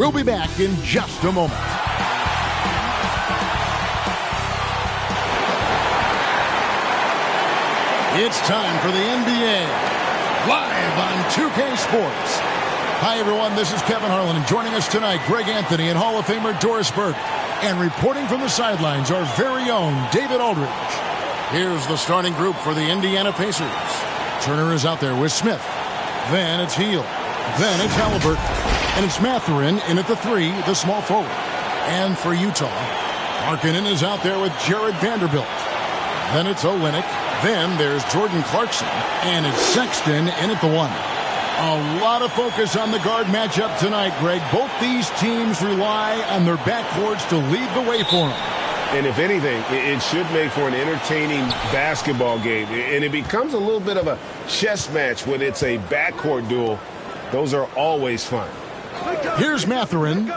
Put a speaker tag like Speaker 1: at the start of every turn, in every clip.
Speaker 1: We'll be back in just a moment. It's time for the NBA, live on 2K Sports. Hi, everyone. This is Kevin Harlan, and joining us tonight, Greg Anthony and Hall of Famer Doris Burke. And reporting from the sidelines, our very own David Aldridge. Here's the starting group for the Indiana Pacers. Turner is out there with Smith. Then it's Hield. Then it's Halliburton. And it's Mathurin in at the 3, the small forward. And for Utah, Markkanen is out there with Jared Vanderbilt. Then it's Olynyk. Then there's Jordan Clarkson. And it's Sexton in at the 1. A lot of focus on the guard matchup tonight, Greg. Both these teams rely on their backcourts to lead the way for them.
Speaker 2: And if anything, it should make for an entertaining basketball game. And it becomes a little bit of a chess match when it's a backcourt duel. Those are always fun.
Speaker 1: Here's Mathurin.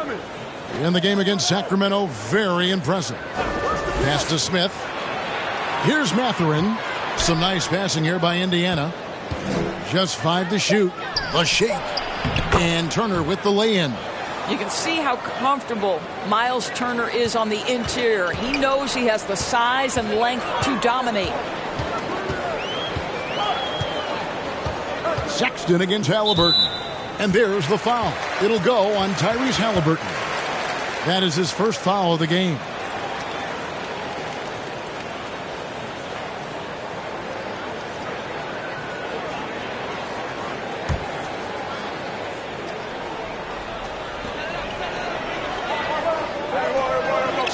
Speaker 1: In the game against Sacramento, very impressive. Pass to Smith. Here's Mathurin. Some nice passing here by Indiana. Just 5 to shoot. A shake. And Turner with the lay-in.
Speaker 3: You can see how comfortable Miles Turner is on the interior. He knows he has the size and length to dominate.
Speaker 1: Sexton against Halliburton. And there's the foul. It'll go on Tyrese Halliburton. That is his first foul of the game.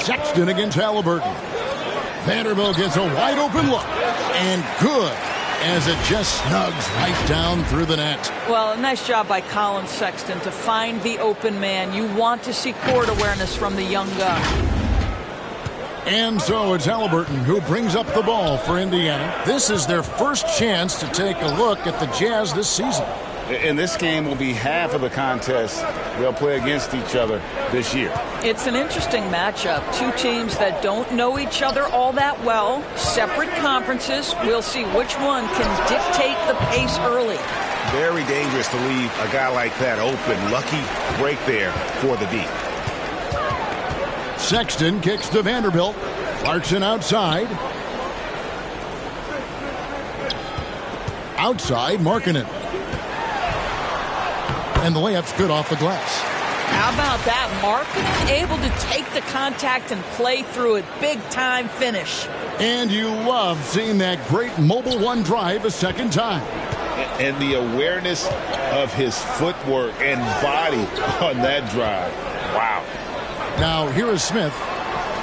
Speaker 1: Sexton against Halliburton. Vanderbilt gets a wide open look. And good, as it just snugs right down through the net.
Speaker 3: Well, a nice job by Colin Sexton to find the open man. You want to see court awareness from the young gun.
Speaker 1: And so it's Halliburton who brings up the ball for Indiana. This is their first chance to take a look at the Jazz this season.
Speaker 4: And this game will be half of the contest they'll play against each other this year.
Speaker 3: It's an interesting matchup. Two teams that don't know each other all that well. Separate conferences. We'll see which one can dictate the pace early.
Speaker 2: Very dangerous to leave a guy like that open. Lucky break there for the D.
Speaker 1: Sexton kicks to Vanderbilt. Clarkson outside. Outside, Markkanen. And the layup's good off the glass.
Speaker 3: How about that? Markkanen able to take the contact and play through it. Big-time finish.
Speaker 1: And you love seeing that great mobile one drive a second time.
Speaker 4: And the awareness of his footwork and body on that drive. Wow.
Speaker 1: Now, here is Smith.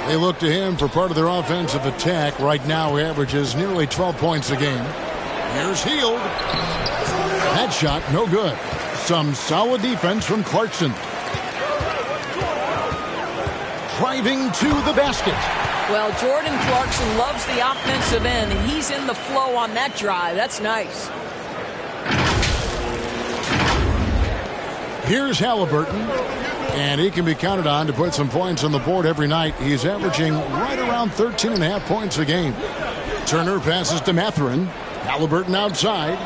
Speaker 1: They look to him for part of their offensive attack. Right now, he averages nearly 12 points a game. Here's Hield. That shot, no good. Some solid defense from Clarkson. Driving to the basket.
Speaker 3: Well, Jordan Clarkson loves the offensive end, and he's in the flow on that drive. That's nice.
Speaker 1: Here's Halliburton. And he can be counted on to put some points on the board every night. He's averaging right around 13.5 points a game. Turner passes to Mathurin. Halliburton outside.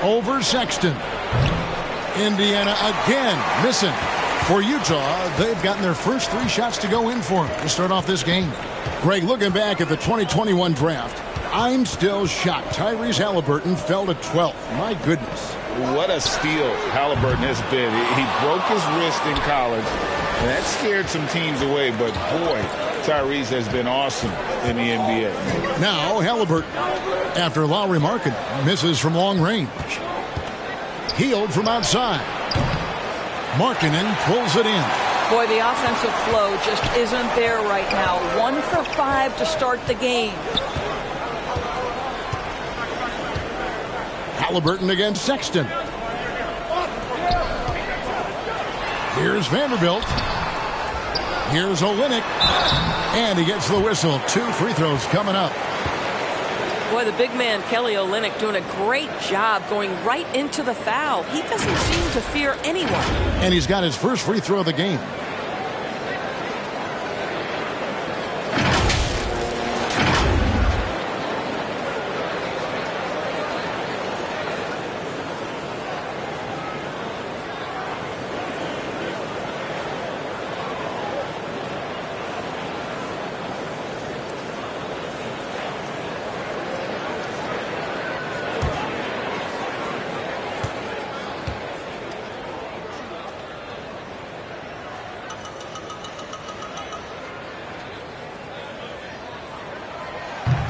Speaker 1: Over Sexton. Indiana again missing. For Utah, they've gotten their first 3 shots to go in for him to start off this game. Greg, looking back at the 2021 draft, I'm still shocked Tyrese Halliburton fell to 12th. My goodness.
Speaker 4: What a steal Halliburton has been. He broke his wrist in college, and that scared some teams away. But, boy, Tyrese has been awesome in the NBA.
Speaker 1: Now Halliburton, after Lauri Markkanen misses from long range. Hield from outside. Markkanen pulls it in.
Speaker 3: Boy, the offensive flow just isn't there right now. 1 for 5 to start the game.
Speaker 1: Halliburton against Sexton. Here's Vanderbilt. Here's Olynyk. And he gets the whistle. 2 free throws coming up.
Speaker 5: Boy, the big man, Kelly Olynyk, doing a great job going right into the foul. He doesn't seem to fear anyone.
Speaker 1: And he's got his first free throw of the game.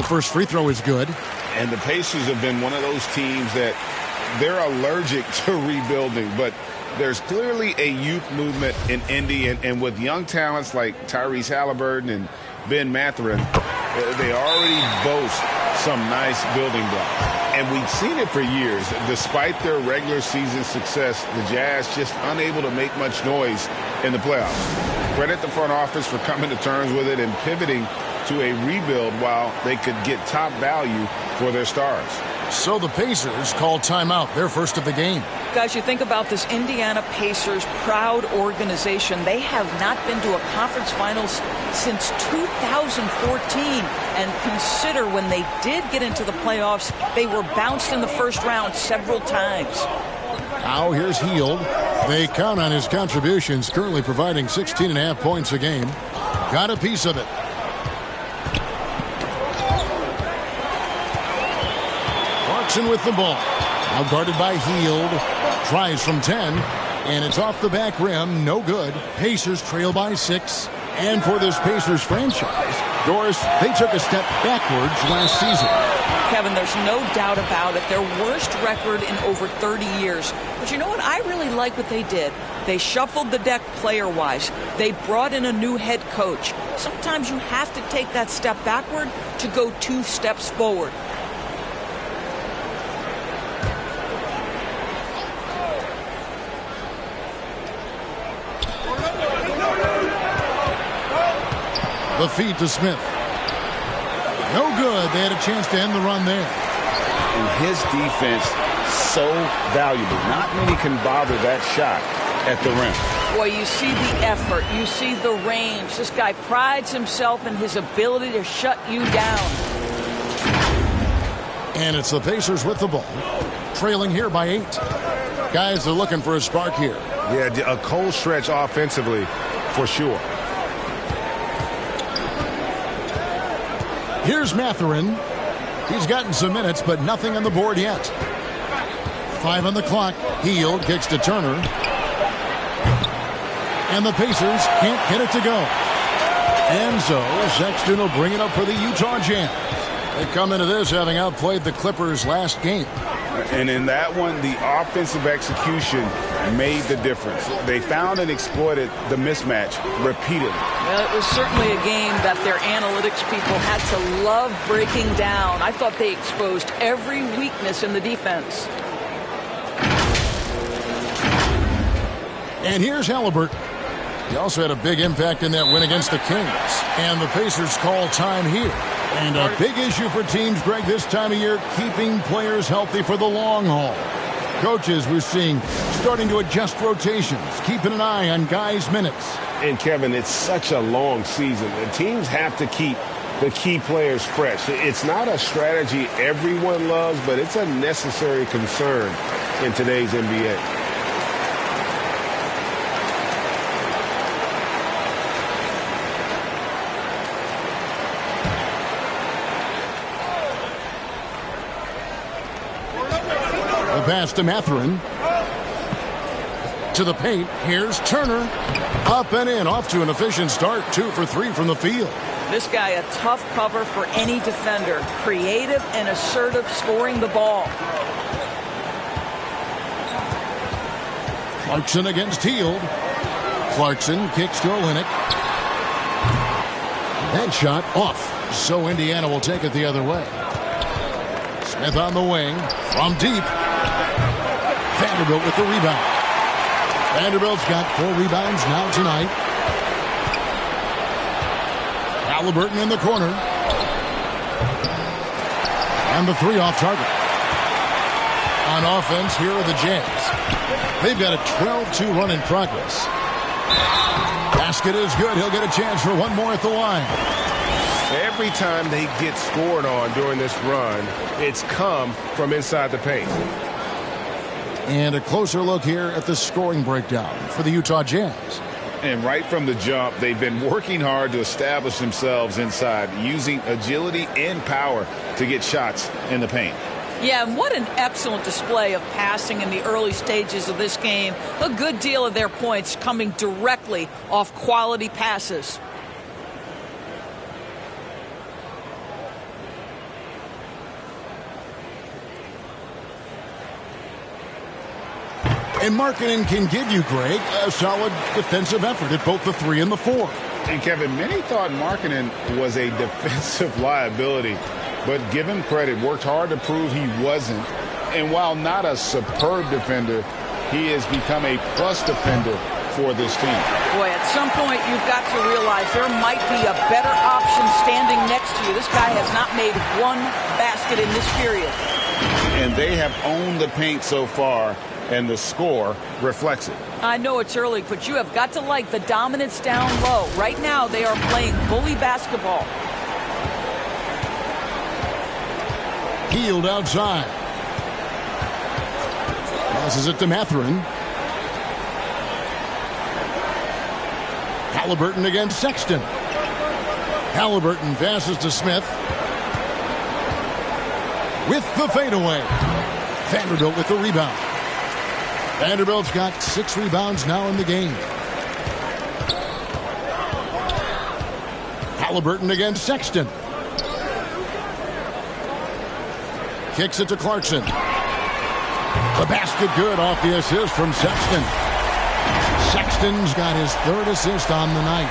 Speaker 1: First free throw is good.
Speaker 4: And the Pacers have been one of those teams that they're allergic to rebuilding, but there's clearly a youth movement in Indy, and with young talents like Tyrese Halliburton and Ben Mathurin, they already boast some nice building blocks. And we've seen it for years. Despite their regular season success, the Jazz just unable to make much noise in the playoffs. Credit the front office for coming to terms with it and pivoting to a rebuild while they could get top value for their stars.
Speaker 1: So the Pacers call timeout, their first of the game.
Speaker 3: Guys, you think about this Indiana Pacers proud organization. They have not been to a conference finals since 2014. And consider when they did get into the playoffs, they were bounced in the first round several times.
Speaker 1: Now here's Hield. They count on his contributions, currently providing 16.5 points a game. Got a piece of it. Clarkson with the ball. Now guarded by Hield. Tries from 10. And it's off the back rim. No good. Pacers trail by 6. And for this Pacers franchise, Doris, they took a step backwards last season.
Speaker 3: Kevin, there's no doubt about it. Their worst record in over 30 years. But you know what? I really like what they did. They shuffled the deck player-wise. They brought in a new head coach. Sometimes you have to take that step backward to go 2 steps forward.
Speaker 1: The feed to Smith. No good. They had a chance to end the run there.
Speaker 4: And his defense, so valuable. Not many can bother that shot at the rim.
Speaker 3: Boy, you see the effort. You see the range. This guy prides himself in his ability to shut you down.
Speaker 1: And it's the Pacers with the ball. Trailing here by 8. Guys are looking for a spark here.
Speaker 2: Yeah, a cold stretch offensively for sure.
Speaker 1: Here's Mathurin. He's gotten some minutes, but nothing on the board yet. 5 on the clock. Hield kicks to Turner. And the Pacers can't get it to go. And so Sexton will bring it up for the Utah Jazz. They come into this having outplayed the Clippers last game.
Speaker 4: And in that one, the offensive execution made the difference. They found and exploited the mismatch repeatedly.
Speaker 3: Well, it was certainly a game that their analytics people had to love breaking down. I thought they exposed every weakness in the defense.
Speaker 1: And here's Halliburton. He also had a big impact in that win against the Kings. And the Pacers call time here. And a big issue for teams, Greg, this time of year, keeping players healthy for the long haul. Coaches, we're seeing, starting to adjust rotations, keeping an eye on guys' minutes.
Speaker 2: And, Kevin, it's such a long season. The teams have to keep the key players fresh. It's not a strategy everyone loves, but it's a necessary concern in today's NBA.
Speaker 1: Pass to Mathurin. To the paint. Here's Turner. Up and in. Off to an efficient start. 2 for 3 from the field.
Speaker 3: This guy, a tough cover for any defender. Creative and assertive scoring the ball.
Speaker 1: Clarkson against Hield. Clarkson kicks to Olynyk. That shot off. So Indiana will take it the other way. Smith on the wing. From deep. Vanderbilt with the rebound. Vanderbilt's got 4 rebounds now tonight. Halliburton in the corner. And the 3 off target. On offense, here are the Jazz. They've got a 12-2 run in progress. Basket is good. He'll get a chance for one more at the line.
Speaker 2: Every time they get scored on during this run, it's come from inside the paint.
Speaker 1: And a closer look here at the scoring breakdown for the Utah Jazz.
Speaker 4: And right from the jump, they've been working hard to establish themselves inside, using agility and power to get shots in the paint.
Speaker 3: Yeah, and what an excellent display of passing in the early stages of this game. A good deal of their points coming directly off quality passes.
Speaker 1: And Markkanen can give you, Greg, a solid defensive effort at both the 3 and the 4.
Speaker 4: And, Kevin, many thought Markkanen was a defensive liability, but give him credit, worked hard to prove he wasn't. And while not a superb defender, he has become a plus defender for this team.
Speaker 3: Boy, at some point you've got to realize there might be a better option standing next to you. This guy has not made one basket in this period.
Speaker 4: And they have owned the paint so far, and the score reflects it.
Speaker 3: I know it's early, but you have got to like the dominance down low. Right now they are playing bully basketball.
Speaker 1: Hield outside. Passes it to Mathurin. Halliburton against Sexton. Halliburton passes to Smith. With the fadeaway. Vanderbilt with the rebound. Vanderbilt's got 6 rebounds now in the game. Halliburton against Sexton. Kicks it to Clarkson. The basket good off the assist from Sexton. Sexton's got his 3rd assist on the night.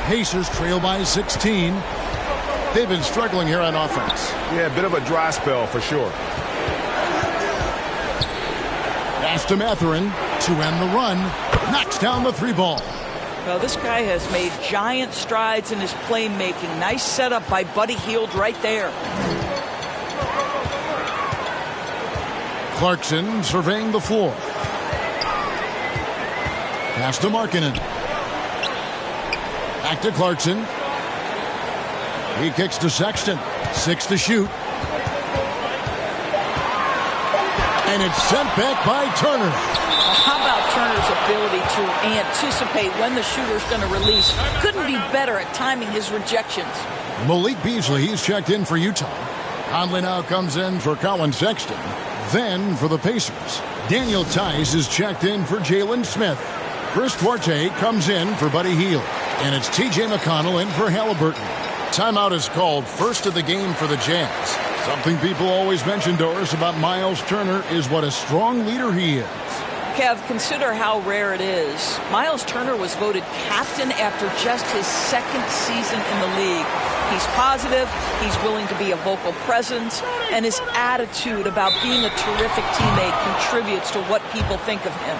Speaker 1: Pacers trail by 16. They've been struggling here on offense.
Speaker 2: Yeah, a bit of a dry spell for sure.
Speaker 1: Pass to Mathurin to end the run. Knocks down the 3 ball.
Speaker 3: Well, this guy has made giant strides in his playmaking. Nice setup by Buddy Hield right there.
Speaker 1: Clarkson surveying the floor. Pass to Markkanen. Back to Clarkson. He kicks to Sexton. 6 to shoot. And it's sent back by Turner.
Speaker 3: How about Turner's ability to anticipate when the shooter's going to release? Couldn't be better at timing his rejections.
Speaker 1: Malik Beasley, he's checked in for Utah. Conley now comes in for Colin Sexton. Then for the Pacers, Daniel Tice is checked in for Jalen Smith. Chris Duarte comes in for Buddy Hield. And it's T.J. McConnell in for Halliburton. Timeout is called, first of the game for the Jazz. Something people always mention, Doris, about Miles Turner is what a strong leader he is.
Speaker 3: Kev, consider how rare it is. Miles Turner was voted captain after just his 2nd season in the league. He's positive, he's willing to be a vocal presence, and his attitude about being a terrific teammate contributes to what people think of him.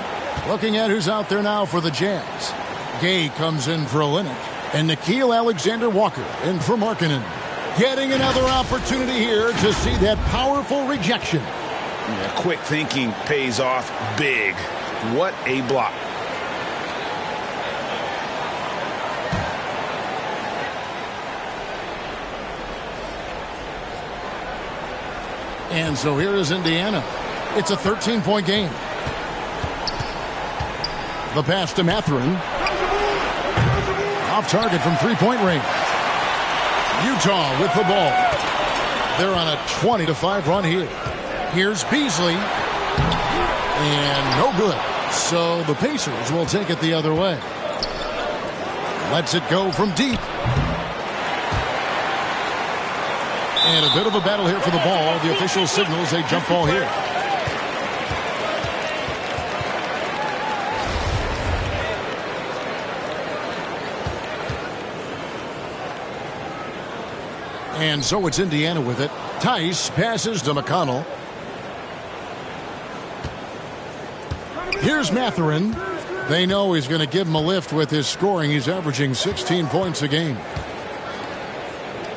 Speaker 1: Looking at who's out there now for the Jazz. Gay comes in for Olynyk, and Nickeil Alexander-Walker in for Markkanen. Getting another opportunity here to see that powerful rejection.
Speaker 4: Yeah, quick thinking pays off big. What a block.
Speaker 1: And so here is Indiana. It's a 13-point game. The pass to Mathurin. Off target from 3-point range. Utah with the ball. They're on a 20-5 run here. Here's Beasley. And no good. So the Pacers will take it the other way. Lets it go from deep. And a bit of a battle here for the ball. The official signals a jump ball here. And so it's Indiana with it. Tice passes to McConnell. Here's Mathurin. They know he's going to give him a lift with his scoring. He's averaging 16 points a game.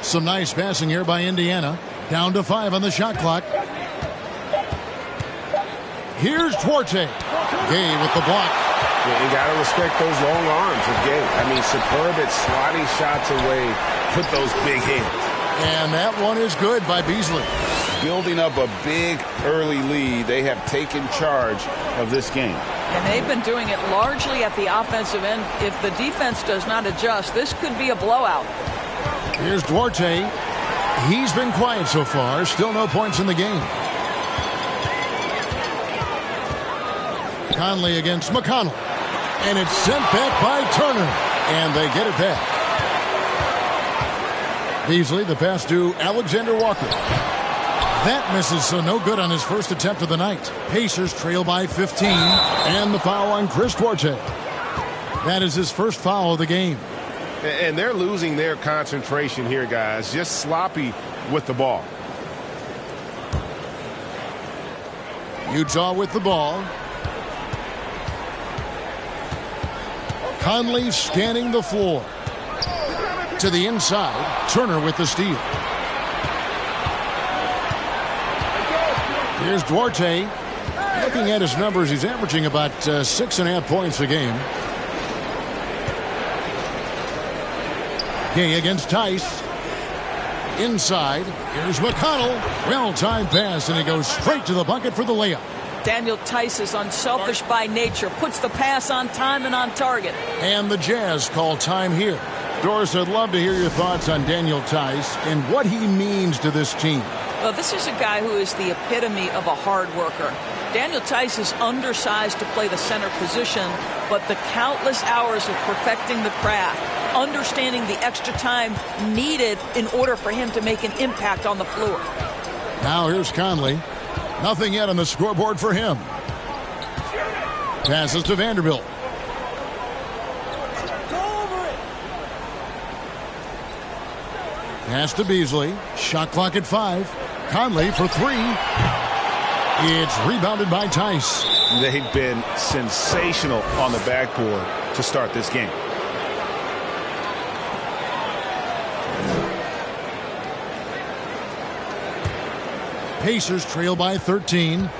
Speaker 1: Some nice passing here by Indiana. Down to 5 on the shot clock. Here's Duarte. Gay with the block.
Speaker 2: Yeah, you got to respect those long arms of Gay. I mean, superb at swatting shots away. Put those big hands.
Speaker 1: And that one is good by Beasley.
Speaker 4: Building up a big early lead, they have taken charge of this game.
Speaker 3: And they've been doing it largely at the offensive end. If the defense does not adjust, this could be a blowout.
Speaker 1: Here's Duarte. He's been quiet so far. Still no points in the game. Conley against McConnell. And it's sent back by Turner. And they get it back. Beasley, the pass to Alexander Walker. That misses, so no good on his first attempt of the night. Pacers trail by 15, and the foul on Chris Duarte. That is his first foul of the game.
Speaker 2: And they're losing their concentration here, guys. Just sloppy with the ball.
Speaker 1: Utah with the ball. Conley scanning the floor. To the inside. Turner with the steal. Here's Duarte. Looking at his numbers, he's averaging about 6.5 points a game. Gay against Tice. Inside. Here's McConnell. Well-timed pass, and he goes straight to the bucket for the layup.
Speaker 3: Daniel Tice is unselfish by nature. Puts the pass on time and on target.
Speaker 1: And the Jazz call time here. Doris, I'd love to hear your thoughts on Daniel Tice and what he means to this team.
Speaker 3: Well, this is a guy who is the epitome of a hard worker. Daniel Tice is undersized to play the center position, but the countless hours of perfecting the craft, understanding the extra time needed in order for him to make an impact on the floor.
Speaker 1: Now here's Conley. Nothing yet on the scoreboard for him. Passes to Vanderbilt. Pass to Beasley. Shot clock at 5. Conley for 3. It's rebounded by Tice.
Speaker 4: They've been sensational on the backboard to start this game.
Speaker 1: Pacers trail by 13.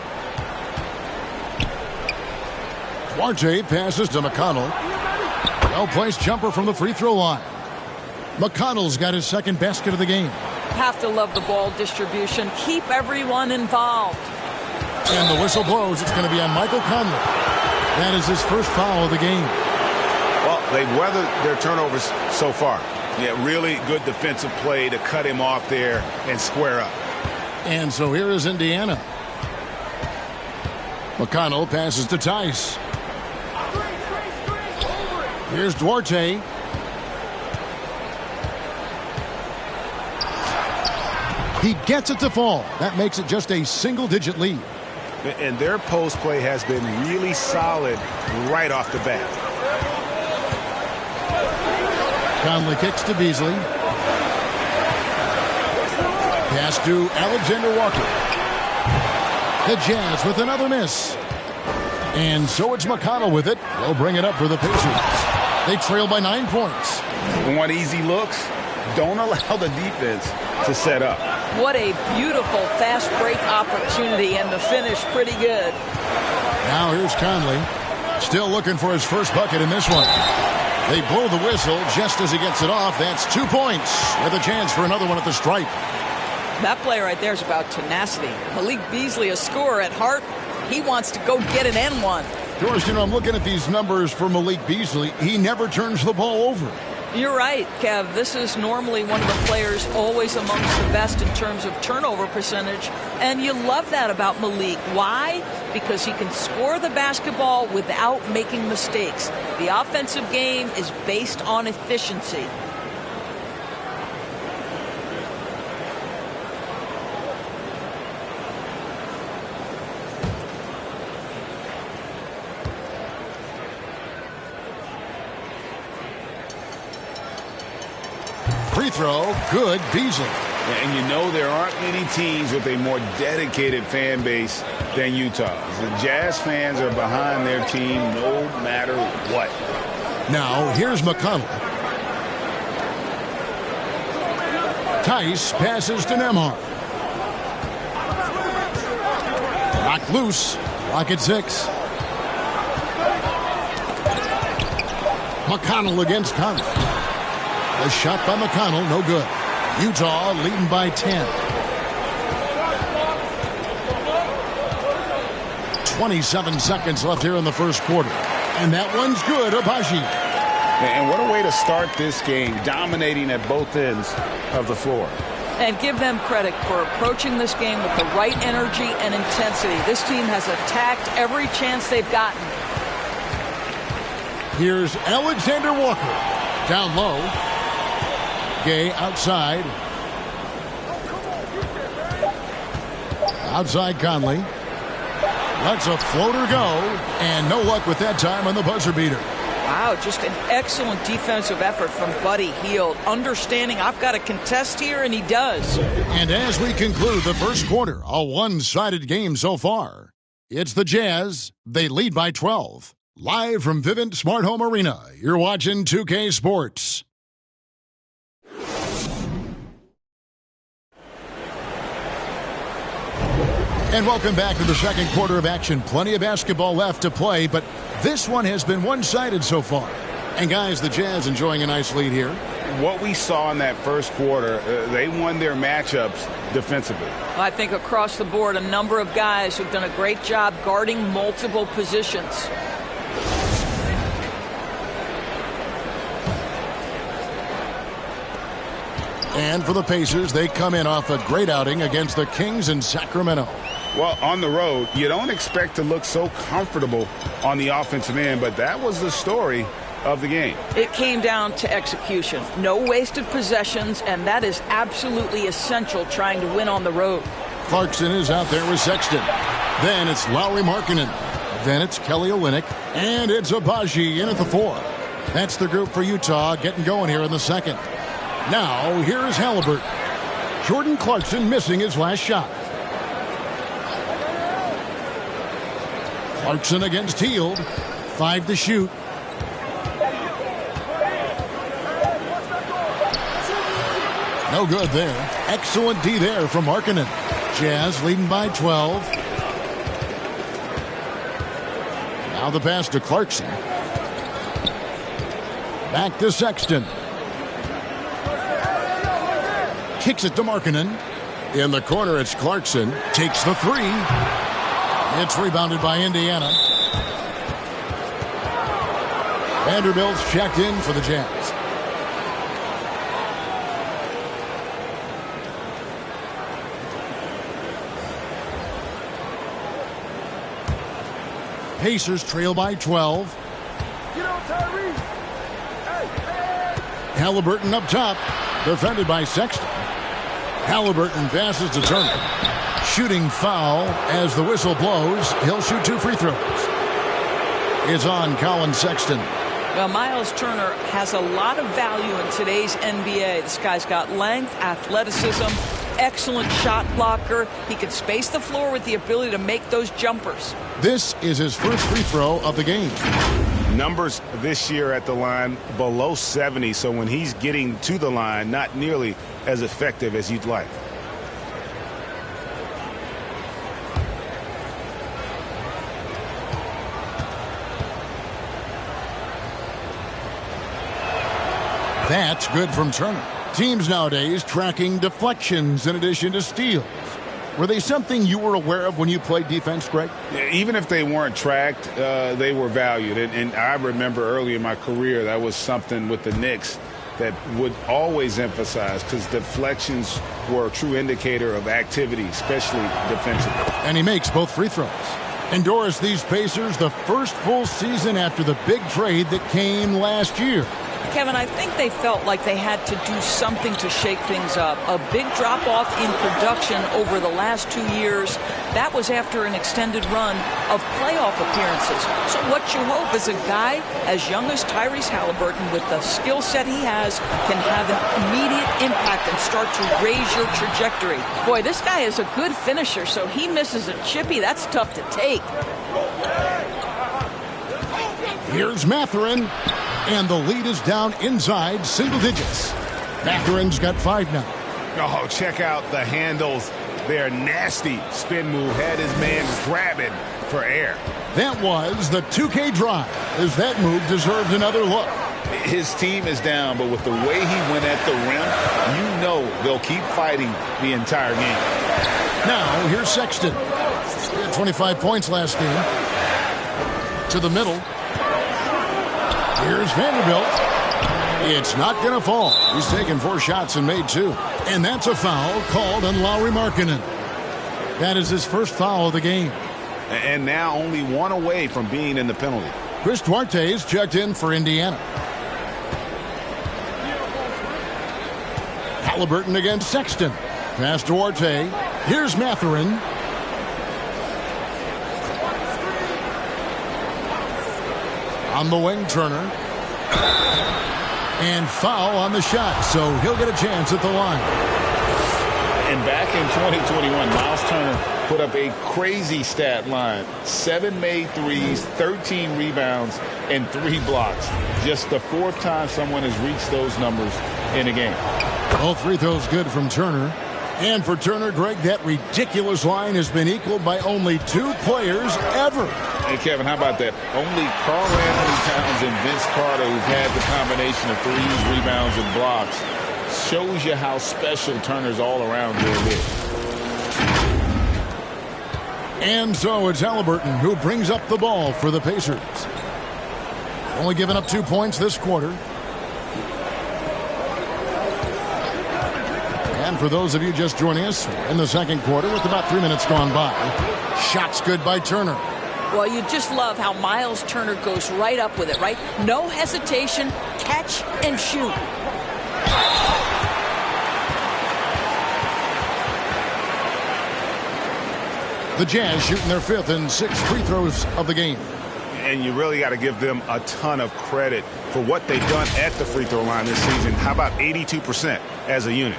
Speaker 1: Duarte passes to McConnell. Well-placed jumper from the free throw line. McConnell's got his second basket of the game.
Speaker 3: Have to love the ball distribution. Keep everyone involved.
Speaker 1: And the whistle blows. It's going to be on Michael Conley. That is his first foul of the game.
Speaker 4: Well, they've weathered their turnovers so far. Yeah, really good defensive play to cut him off there and square up.
Speaker 1: And so here is Indiana. McConnell passes to Tice. Here's Duarte. He gets it to fall. That makes it just a single-digit lead.
Speaker 4: And their post play has been really solid right off the bat.
Speaker 1: Conley kicks to Beasley. Pass to Alexander Walker. The Jazz with another miss. And so it's McConnell with it. They'll bring it up for the Pacers. They trail by 9 points.
Speaker 4: Want easy looks? Don't allow the defense to set up.
Speaker 3: What a beautiful fast break opportunity, and the finish pretty good.
Speaker 1: Now here's Conley. Still looking for his first bucket in this one. They blow the whistle just as he gets it off. That's 2 points with a chance for another one at the stripe.
Speaker 3: That play right there is about tenacity. Malik Beasley, a scorer at heart. He wants to go get an N1.
Speaker 1: George, I'm looking at these numbers for Malik Beasley. He never turns the ball over.
Speaker 3: You're right, Kev. This is normally one of the players always amongst the best in terms of turnover percentage. And you love that about Malik. Why? Because he can score the basketball without making mistakes. The offensive game is based on efficiency.
Speaker 1: Free throw, good, Beasley.
Speaker 4: And you know there aren't many teams with a more dedicated fan base than Utah. The Jazz fans are behind their team no matter what.
Speaker 1: Now, here's McConnell. Tice passes to Nembhard. Knocked loose. Rocket 6. McConnell against Conley. A shot by McConnell, no good. Utah leading by 10. 27 seconds left here in the first quarter. And that one's good, Agbaji.
Speaker 4: And what a way to start this game, dominating at both ends of the floor.
Speaker 3: And give them credit for approaching this game with the right energy and intensity. This team has attacked every chance they've gotten.
Speaker 1: Here's Alexander Walker. Down low. Gay outside. Outside Conley. Lets a floater go. And no luck with that time on the buzzer beater.
Speaker 3: Wow, just an excellent defensive effort from Buddy Hield. Understanding I've got to contest here, and he does.
Speaker 1: And as we conclude the first quarter, a one-sided game so far. It's the Jazz. They lead by 12. Live from Vivint Smart Home Arena, you're watching 2K Sports. And welcome back to the second quarter of action. Plenty of basketball left to play, but this one has been one-sided so far. And guys, the Jazz enjoying a nice lead here.
Speaker 4: What we saw in that first quarter, they won their matchups defensively.
Speaker 3: I think across the board, a number of guys who've done a great job guarding multiple positions.
Speaker 1: And for the Pacers, they come in off a great outing against the Kings in Sacramento.
Speaker 4: Well, on the road, you don't expect to look so comfortable on the offensive end, but that was the story of the game.
Speaker 3: It came down to execution. No wasted possessions, and that is absolutely essential trying to win on the road.
Speaker 1: Clarkson is out there with Sexton. Then it's Lauri Markkanen. Then it's Kelly Olynyk. And it's Agbaji in at the 4. That's the group for Utah getting going here in the second. Now, here is Halliburton. Jordan Clarkson missing his last shot. Clarkson against Hield. 5 to shoot. No good there. Excellent D there from Markkanen. Jazz leading by 12. Now the pass to Clarkson. Back to Sexton. Kicks it to Markkanen. In the corner, it's Clarkson. Takes the 3. It's rebounded by Indiana. Vanderbilt's checked in for the Jazz. Pacers trail by 12. Halliburton up top. Defended by Sexton. Halliburton passes to Turner. Shooting foul as the whistle blows. He'll shoot 2 free throws. It's on Colin Sexton.
Speaker 3: Well, Miles Turner has a lot of value in today's NBA. This guy's got length, athleticism, excellent shot blocker. He can space the floor with the ability to make those jumpers.
Speaker 1: This is his first free throw of the game.
Speaker 4: Numbers this year at the line below 70, so when he's getting to the line, not nearly as effective as you'd like.
Speaker 1: That's good from Turner. Teams nowadays tracking deflections in addition to steals. Were they something you were aware of when you played defense, Greg?
Speaker 4: Even if they weren't tracked, they were valued. And I remember early in my career, that was something with the Knicks that would always emphasize, because deflections were a true indicator of activity, especially defensively.
Speaker 1: And he makes both free throws. And Doris, these Pacers, the first full season after the big trade that came last year.
Speaker 3: Kevin, I think they felt like they had to do something to shake things up. A big drop-off in production over the last 2 years. That was after an extended run of playoff appearances. So what you hope is a guy as young as Tyrese Halliburton, with the skill set he has, can have an immediate impact and start to raise your trajectory. Boy, this guy is a good finisher, so he misses a chippy. That's tough to take.
Speaker 1: Here's Mathurin. And the lead is down inside single digits. Mathurin's got 5 now.
Speaker 4: Oh, check out the handles. They're nasty. Spin move. Had his man grabbing for air.
Speaker 1: That was the 2K drive, as that move deserved another look.
Speaker 4: His team is down, but with the way he went at the rim, you know they'll keep fighting the entire game.
Speaker 1: Now, here's Sexton. He had 25 points last game. To the middle. Here's Vanderbilt. It's not going to fall. He's taken 4 shots and made 2. And that's a foul called on Lauri Markkanen. That is his first foul of the game.
Speaker 4: And now only 1 away from being in the penalty.
Speaker 1: Chris Duarte is checked in for Indiana. Halliburton against Sexton. Pass Duarte. Here's Mathurin. On the wing, Turner. And foul on the shot, so he'll get a chance at the line.
Speaker 4: And back in 2021, Miles Turner put up a crazy stat line. 7 made threes, 13 rebounds, and 3 blocks. Just the 4th time someone has reached those numbers in a game.
Speaker 1: All free throws good from Turner. And for Turner, Greg, that ridiculous line has been equaled by only 2 players ever.
Speaker 4: Hey, Kevin, how about that? Only Karl Anthony Towns and Vince Carter, who've had the combination of threes, rebounds, and blocks. Shows you how special Turner's all around doing this.
Speaker 1: And so it's Haliburton who brings up the ball for the Pacers. Only given up 2 points this quarter. And for those of you just joining us, in the second quarter with about 3 minutes gone by. Shots good by Turner.
Speaker 3: Well, you just love how Miles Turner goes right up with it, right? No hesitation, catch and shoot.
Speaker 1: The Jazz shooting their 5th and 6th free throws of the game.
Speaker 4: And you really got to give them a ton of credit for what they've done at the free throw line this season. How about 82% as a unit?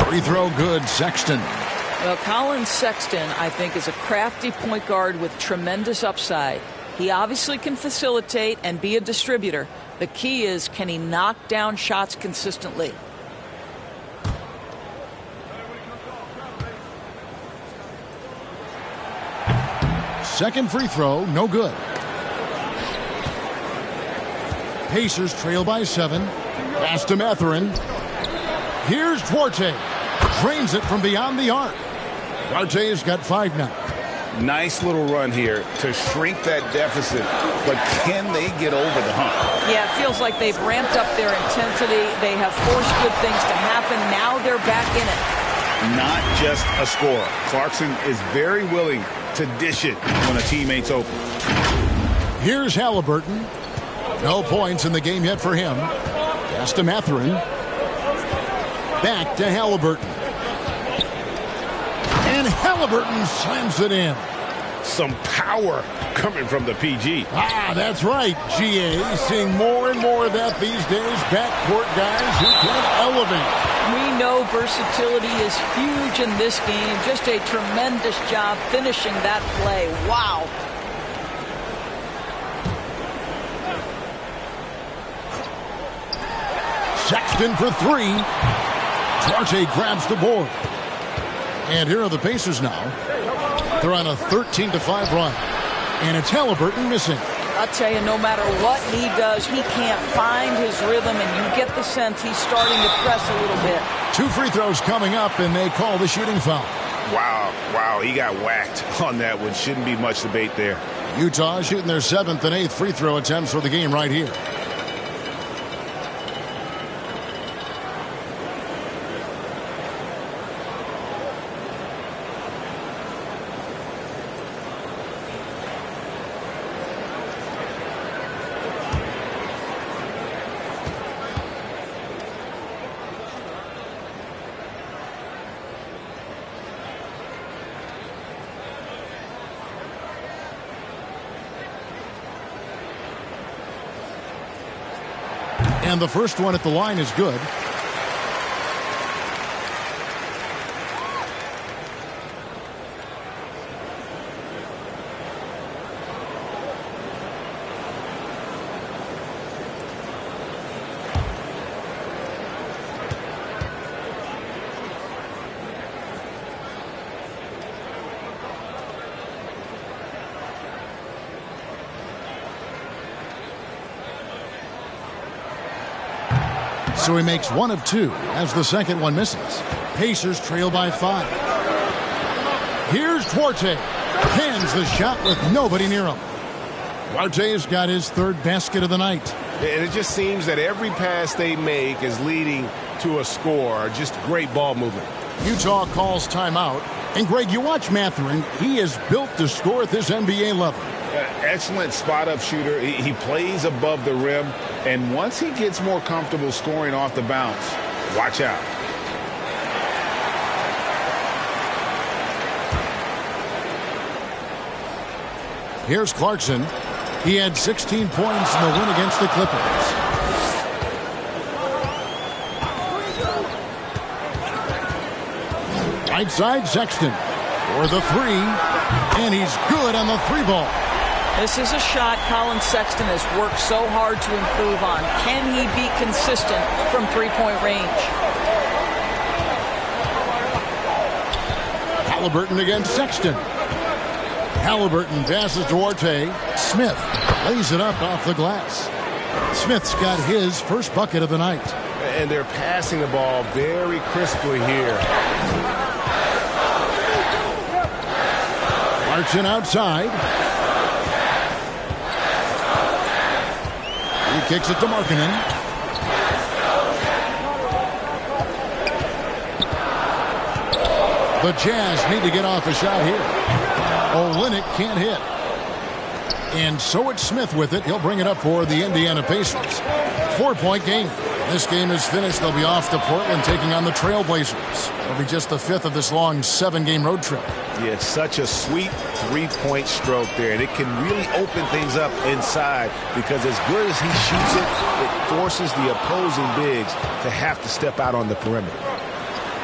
Speaker 1: Free throw good, Sexton.
Speaker 3: Well, Colin Sexton, I think, is a crafty point guard with tremendous upside. He obviously can facilitate and be a distributor. The key is, can he knock down shots consistently?
Speaker 1: Second free throw, no good. Pacers trail by 7. Pass to Mathurin. Here's Duarte. Drains it from beyond the arc. Duarte's got 5 now.
Speaker 4: Nice little run here to shrink that deficit, but can they get over the hump?
Speaker 3: Yeah, it feels like they've ramped up their intensity. They have forced good things to happen. Now they're back in it.
Speaker 4: Not just a scorer. Clarkson is very willing to dish it when a teammate's open.
Speaker 1: Here's Haliburton. No points in the game yet for him. Pass to Mathurin. Back to Haliburton. And Haliburton slams it in.
Speaker 2: Some power coming from the PG.
Speaker 1: Ah, that's right, GA. Seeing more and more of that these days. Backcourt guys who can elevate.
Speaker 3: We know versatility is huge in this game. Just a tremendous job finishing that play. Wow.
Speaker 1: Sexton for 3. Duarte grabs the board. And here are the Pacers now. They're on a 13-5 run. And it's Haliburton missing.
Speaker 3: I'll tell you, no matter what he does, he can't find his rhythm, and you get the sense he's starting to press a little bit.
Speaker 1: 2 free throws coming up, and they call the shooting foul.
Speaker 2: Wow, he got whacked on that one. Shouldn't be much debate there.
Speaker 1: Utah shooting their 7th and 8th free throw attempts for the game right here. And the first one at the line is good. So he makes 1 of 2 as the second one misses. Pacers trail by 5. Here's Duarte. Pins the shot with nobody near him. Duarte's got his 3rd basket of the night.
Speaker 2: And it just seems that every pass they make is leading to a score. Just great ball movement.
Speaker 1: Utah calls timeout. And, Greg, you watch Mathurin. He is built to score at this NBA level.
Speaker 4: Excellent spot-up shooter. He plays above the rim. And once he gets more comfortable scoring off the bounce, watch out.
Speaker 1: Here's Clarkson. He had 16 points in the win against the Clippers. Right side, Sexton for the three. And he's good on the three ball.
Speaker 3: This is a shot Colin Sexton has worked so hard to improve on. Can he be consistent from three-point range?
Speaker 1: Halliburton against Sexton. Halliburton passes to Duarte. Smith lays it up off the glass. Smith's got his first bucket of the night.
Speaker 2: And they're passing the ball very crisply here.
Speaker 1: Clarkson outside. He kicks it to Markkanen. The Jazz need to get off a shot here. Olynyk can't hit. And so it's Smith with it. He'll bring it up for the Indiana Pacers. 4-point game. This game is finished. They'll be off to Portland taking on the Trailblazers. It'll be just the fifth of this long 7-game road trip.
Speaker 2: Yeah, it's such a sweet three-point stroke there, and it can really open things up inside because as good as he shoots it, it forces the opposing bigs to have to step out on the perimeter.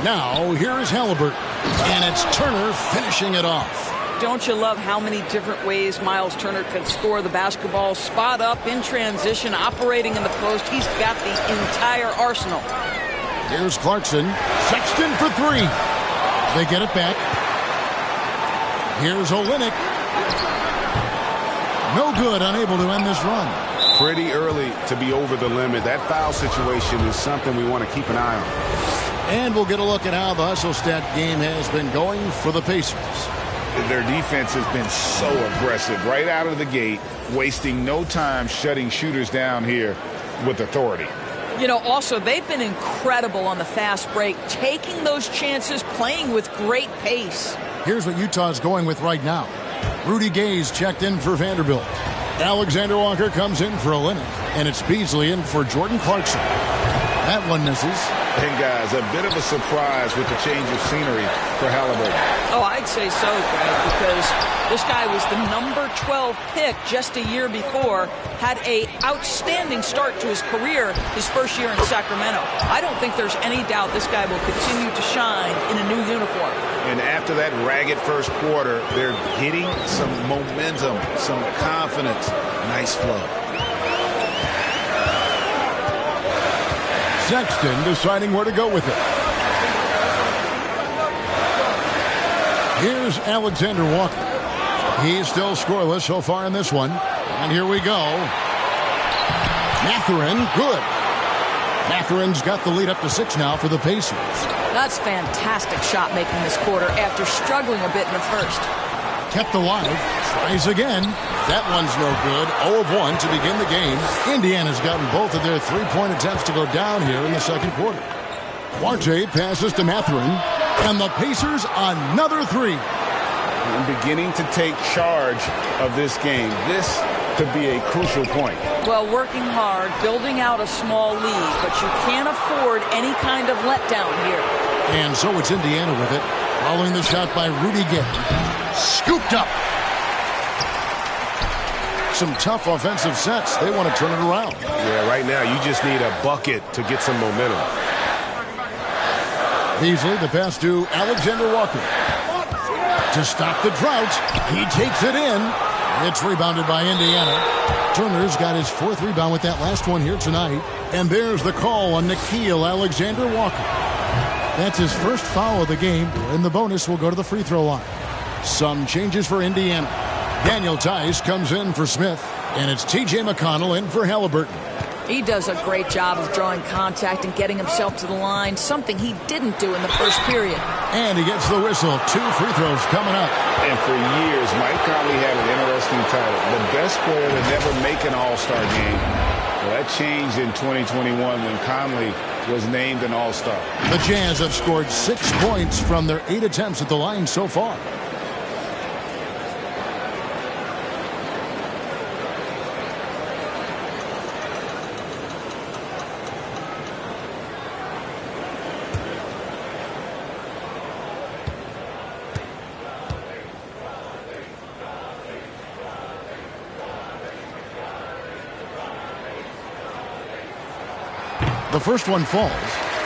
Speaker 1: Now, here is Halliburton, and it's Turner finishing it off.
Speaker 3: Don't you love how many different ways Miles Turner can score the basketball? Spot up, in transition, operating in the post. He's got the entire arsenal.
Speaker 1: Here's Clarkson. Sexton for three. They get it back. Here's Olynyk. No good, unable to end this run.
Speaker 2: Pretty early to be over the limit. That foul situation is something we want to keep an eye on.
Speaker 1: And we'll get a look at how the hustle stat game has been going for the Pacers.
Speaker 4: Their defense has been so aggressive right out of the gate, wasting no time shutting shooters down here with authority.
Speaker 3: You know, also, they've been incredible on the fast break, taking those chances, playing with great pace.
Speaker 1: Here's what Utah's going with right now. Rudy Gay's checked in for Vanderbilt. Alexander Walker comes in for Olynyk. And it's Beasley in for Jordan Clarkson. That one misses.
Speaker 4: And, guys, a bit of a surprise with the change of scenery for Halliburton.
Speaker 3: Oh, I'd say so, Greg, because this guy was the number 12 pick just a year before, had a outstanding start to his career his first year in Sacramento. I don't think there's any doubt this guy will continue to shine in a new uniform.
Speaker 2: And after that ragged first quarter, they're hitting some momentum, some confidence. Nice flow.
Speaker 1: Sexton deciding where to go with it. Here's Alexander Walker. He's still scoreless so far in this one. And here we go. Mathurin, good. Mathurin's got the lead up to 6 now for the Pacers.
Speaker 3: That's fantastic shot making this quarter after struggling a bit in the first.
Speaker 1: Kept alive. Tries again. That one's no good. 0 of 1 to begin the game. Indiana's gotten both of their three-point attempts to go down here in the second quarter. Duarte passes to Mathurin. And the Pacers another three.
Speaker 4: And beginning to take charge of this game. This could be a crucial point.
Speaker 3: Well, working hard, building out a small lead, but you can't afford any kind of letdown here.
Speaker 1: And so it's Indiana with it. Following the shot by Rudy Gay. Scooped up. Some tough offensive sets. They want to turn it around.
Speaker 2: Yeah, right now you just need a bucket to get some momentum.
Speaker 1: Beasley, the pass to Alexander Walker. To stop the drought, he takes it in. It's rebounded by Indiana. Turner's got his 4th rebound with that last one here tonight. And there's the call on Nickeil Alexander-Walker. That's his first foul of the game, and the bonus will go to the free throw line. Some changes for Indiana. Daniel Tice comes in for Smith, and it's T.J. McConnell in for Halliburton.
Speaker 3: He does a great job of drawing contact and getting himself to the line, something he didn't do in the first period.
Speaker 1: And he gets the whistle. 2 free throws coming up.
Speaker 4: And for years, Mike Conley had an interesting title. The best player to never make an all-star game. Well, that changed in 2021 when Conley was named an All-Star.
Speaker 1: The Jazz have scored 6 points from their 8 attempts at the line so far. The first one falls.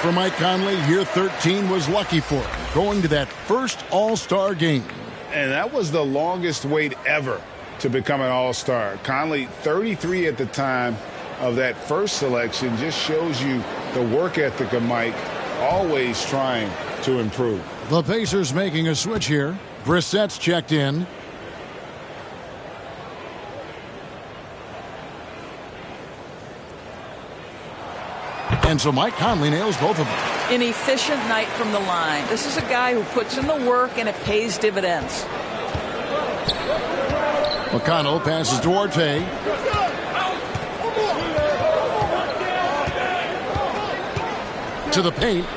Speaker 1: For Mike Conley, year 13 was lucky for him, going to that first All-Star game.
Speaker 4: And that was the longest wait ever to become an All-Star. Conley, 33 at the time of that first selection, just shows you the work ethic of Mike, always trying to improve.
Speaker 1: The Pacers making a switch here. Brissett's checked in. And so Mike Conley nails both of them.
Speaker 3: An efficient night from the line. This is a guy who puts in the work and it pays dividends.
Speaker 1: McConnell passes Duarte. To the paint.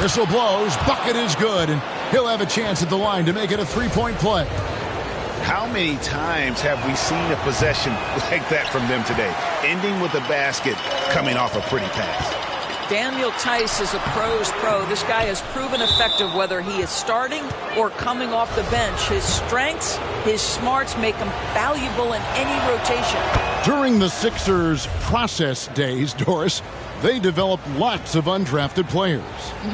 Speaker 1: Whistle blows. Bucket is good. And he'll have a chance at the line to make it a three-point play.
Speaker 4: How many times have we seen a possession like that from them today? Ending with a basket, coming off a pretty pass.
Speaker 3: Daniel Theis is a pro's pro. This guy has proven effective whether he is starting or coming off the bench. His strengths, his smarts make him valuable in any rotation.
Speaker 1: During the Sixers' process days, Doris, they developed lots of undrafted players.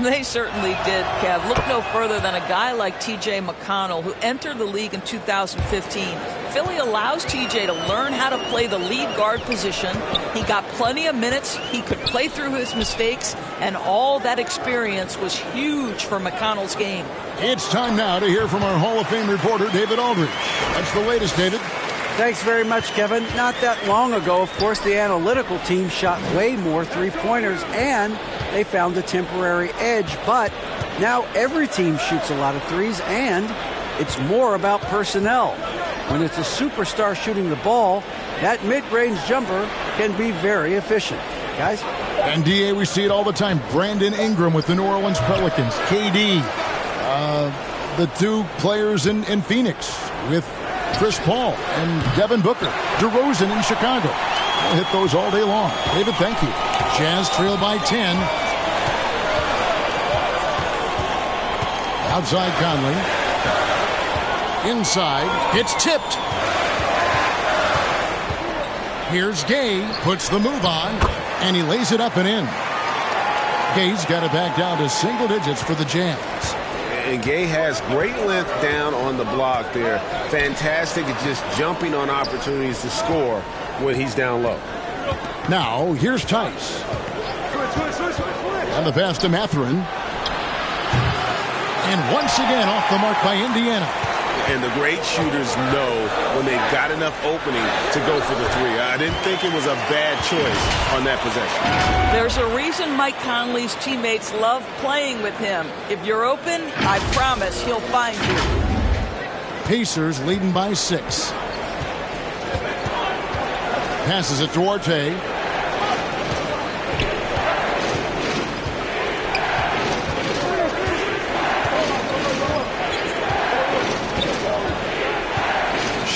Speaker 3: They certainly did, Kev. Look no further than a guy like T.J. McConnell, who entered the league in 2015. Philly allows T.J. to learn how to play the lead guard position. He got plenty of minutes. He could play through his mistakes, and all that experience was huge for McConnell's game.
Speaker 1: It's time now to hear from our Hall of Fame reporter, David Aldridge. What's the latest, David?
Speaker 6: Thanks very much, Kevin. Not that long ago, of course, the analytical team shot way more three-pointers, and they found a temporary edge. But now every team shoots a lot of threes, and it's more about personnel. When it's a superstar shooting the ball, that mid-range jumper can be very efficient. Guys?
Speaker 1: And, D.A., we see it all the time. Brandon Ingram with the New Orleans Pelicans. KD, the two players in Phoenix with Chris Paul and Devin Booker. DeRozan in Chicago. We'll hit those all day long. David, thank you. Jazz trail by 10. Outside Conley. Inside. It's tipped. Here's Gay. Puts the move on. And he lays it up and in. Gay's got it back down to single digits for the Jazz.
Speaker 2: And Gay has great length down on the block there. Fantastic at just jumping on opportunities to score when he's down low.
Speaker 1: Now, here's Theis. And the pass to Mathurin. And once again off the mark by Indiana.
Speaker 2: And the great shooters know when they got enough opening to go for the three. I didn't think it was a bad choice on that possession.
Speaker 3: There's a reason Mike Conley's teammates love playing with him. If you're open, I promise he'll find you.
Speaker 1: Pacers leading by 6. Passes it to Duarte.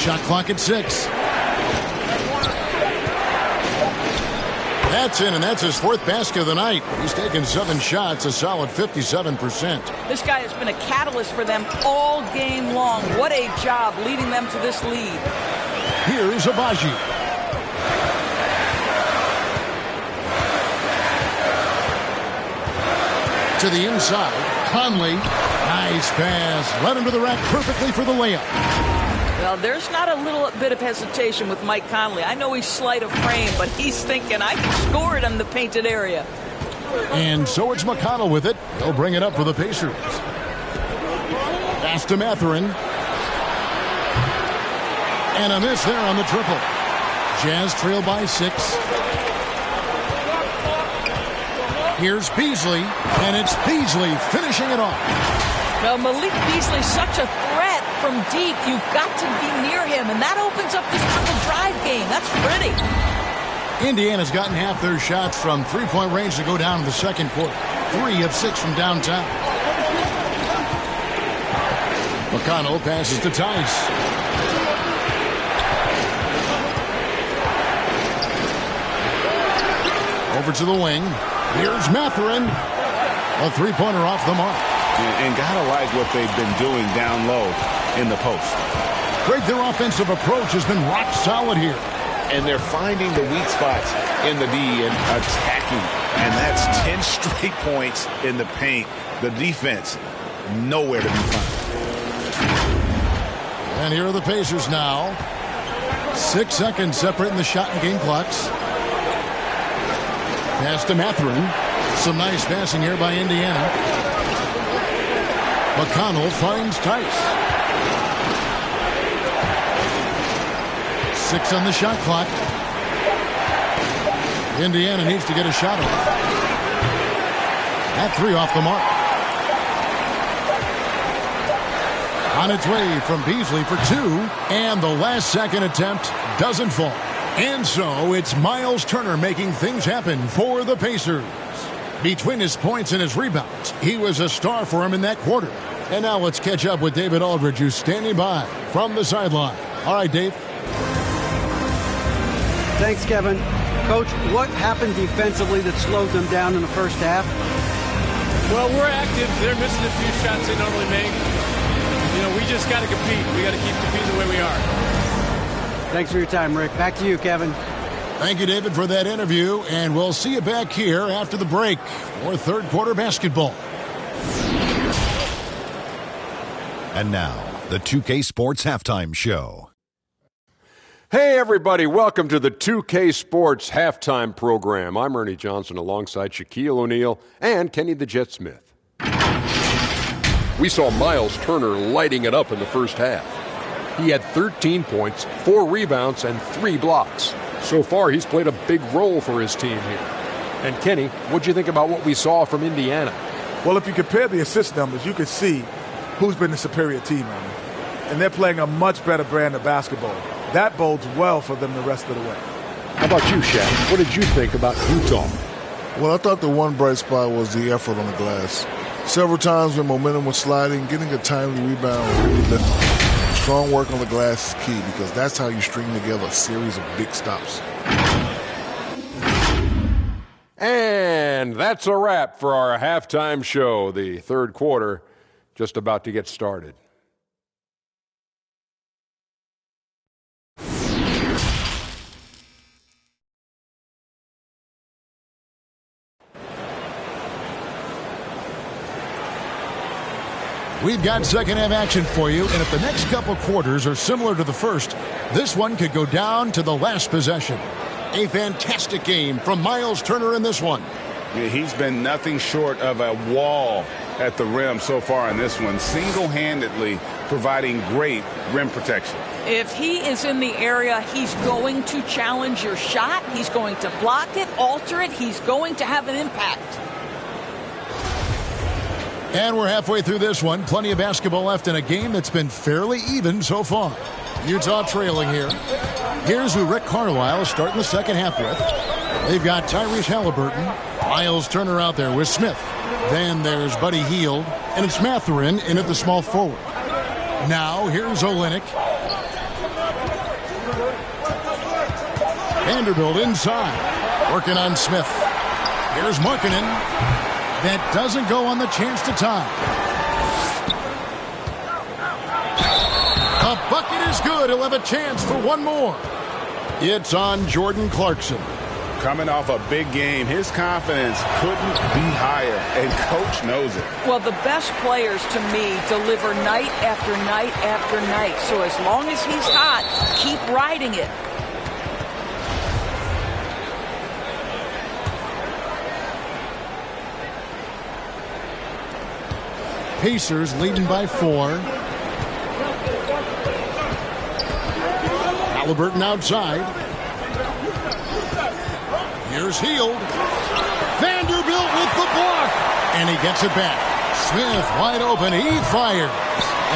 Speaker 1: Shot clock at 6. That's in, and that's his 4th basket of the night. He's taken 7 shots, a solid 57%.
Speaker 3: This guy has been a catalyst for them all game long. What a job leading them to this lead.
Speaker 1: Here's Agbaji. To the inside, Conley. Nice pass. Led him to the rack perfectly for the layup.
Speaker 3: Well, there's not a little bit of hesitation with Mike Conley. I know he's slight of frame, but he's thinking, I can score it in the painted area.
Speaker 1: And so it's McConnell with it. He'll bring it up for the Pacers. Pass to Mathurin. And a miss there on the triple. Jazz trail by 6. Here's Beasley, and it's Beasley finishing it off.
Speaker 3: Well, Malik Beasley's such a threat from deep. You've got to be near him, and that opens up this triple drive game. That's pretty.
Speaker 1: Indiana's gotten half their shots from three-point range to go down in the second quarter. 3 of 6 from downtown. McConnell passes to Tice. Over to the wing. Here's Mathurin. A three-pointer off the mark.
Speaker 4: And gotta like what they've been doing down low in the post.
Speaker 1: Greg, their offensive approach has been rock solid here.
Speaker 4: And they're finding the weak spots in the D and attacking. And that's 10 straight points in the paint. The defense, nowhere to be found.
Speaker 1: And here are the Pacers now. 6 seconds separating the shot and game clocks. Pass to Mathurin. Some nice passing here by Indiana. McConnell finds Tice. 6 on the shot clock. Indiana needs to get a shot off. That 3 off the mark. On its way from Beasley for 2. And the last second attempt doesn't fall. And so it's Miles Turner making things happen for the Pacers. Between his points and his rebounds, he was a star for him in that quarter. And now let's catch up with David Aldridge, who's standing by from the sideline. All right, Dave.
Speaker 6: Thanks, Kevin. Coach, what happened defensively that slowed them down in the first half?
Speaker 7: Well, we're active. They're missing a few shots they normally make. You know, we just got to compete. We got to keep competing the way we are.
Speaker 6: Thanks for your time, Rick. Back to you, Kevin.
Speaker 1: Thank you, David, for that interview. And we'll see you back here after the break for third quarter basketball.
Speaker 8: And now, the 2K Sports Halftime Show.
Speaker 9: Hey, everybody. Welcome to the 2K Sports Halftime Program. I'm Ernie Johnson alongside Shaquille O'Neal and Kenny the Jet Smith. We saw Miles Turner lighting it up in the first half. He had 13 points, 4 rebounds, and 3 blocks. So far, he's played a big role for his team here. And Kenny, what'd you think about what we saw from Indiana?
Speaker 10: Well, if you compare the assist numbers, you can see who's been the superior team, Ernie. And they're playing a much better brand of basketball. That bodes well for them the rest of the way.
Speaker 9: How about you, Shaq? What did you think about Utah?
Speaker 11: Well, I thought the one bright spot was the effort on the glass. Several times when momentum was sliding, getting a timely rebound really lifted. Strong work on the glass is key because that's how you string together a series of big stops.
Speaker 9: And that's a wrap for our halftime show. The third quarter just about to get started.
Speaker 1: We've got second half action for you, and if the next couple quarters are similar to the first, this one could go down to the last possession. A fantastic game from Miles Turner in this one.
Speaker 4: Yeah, he's been nothing short of a wall at the rim so far in this one, single-handedly providing great rim protection.
Speaker 3: If he is in the area, he's going to challenge your shot. He's going to block it, alter it. He's going to have an impact.
Speaker 1: And we're halfway through this one. Plenty of basketball left in a game that's been fairly even so far. Utah trailing here. Here's who Rick Carlisle is starting the second half with. They've got Tyrese Halliburton, Miles Turner out there with Smith. Then there's Buddy Hield, and it's Mathurin in at the small forward. Now here's Olynyk. Vanderbilt inside, working on Smith. Here's Markkanen. That doesn't go on the chance to tie. A bucket is good. He'll have a chance for one more. It's on Jordan Clarkson.
Speaker 4: Coming off a big game, his confidence couldn't be higher, and Coach knows it.
Speaker 3: Well, the best players, to me, deliver night after night after night. So as long as he's hot, keep riding it.
Speaker 1: Pacers leading by 4. Halliburton outside. Here's Hield. Vanderbilt with the block. And he gets it back. Smith wide open. He fires.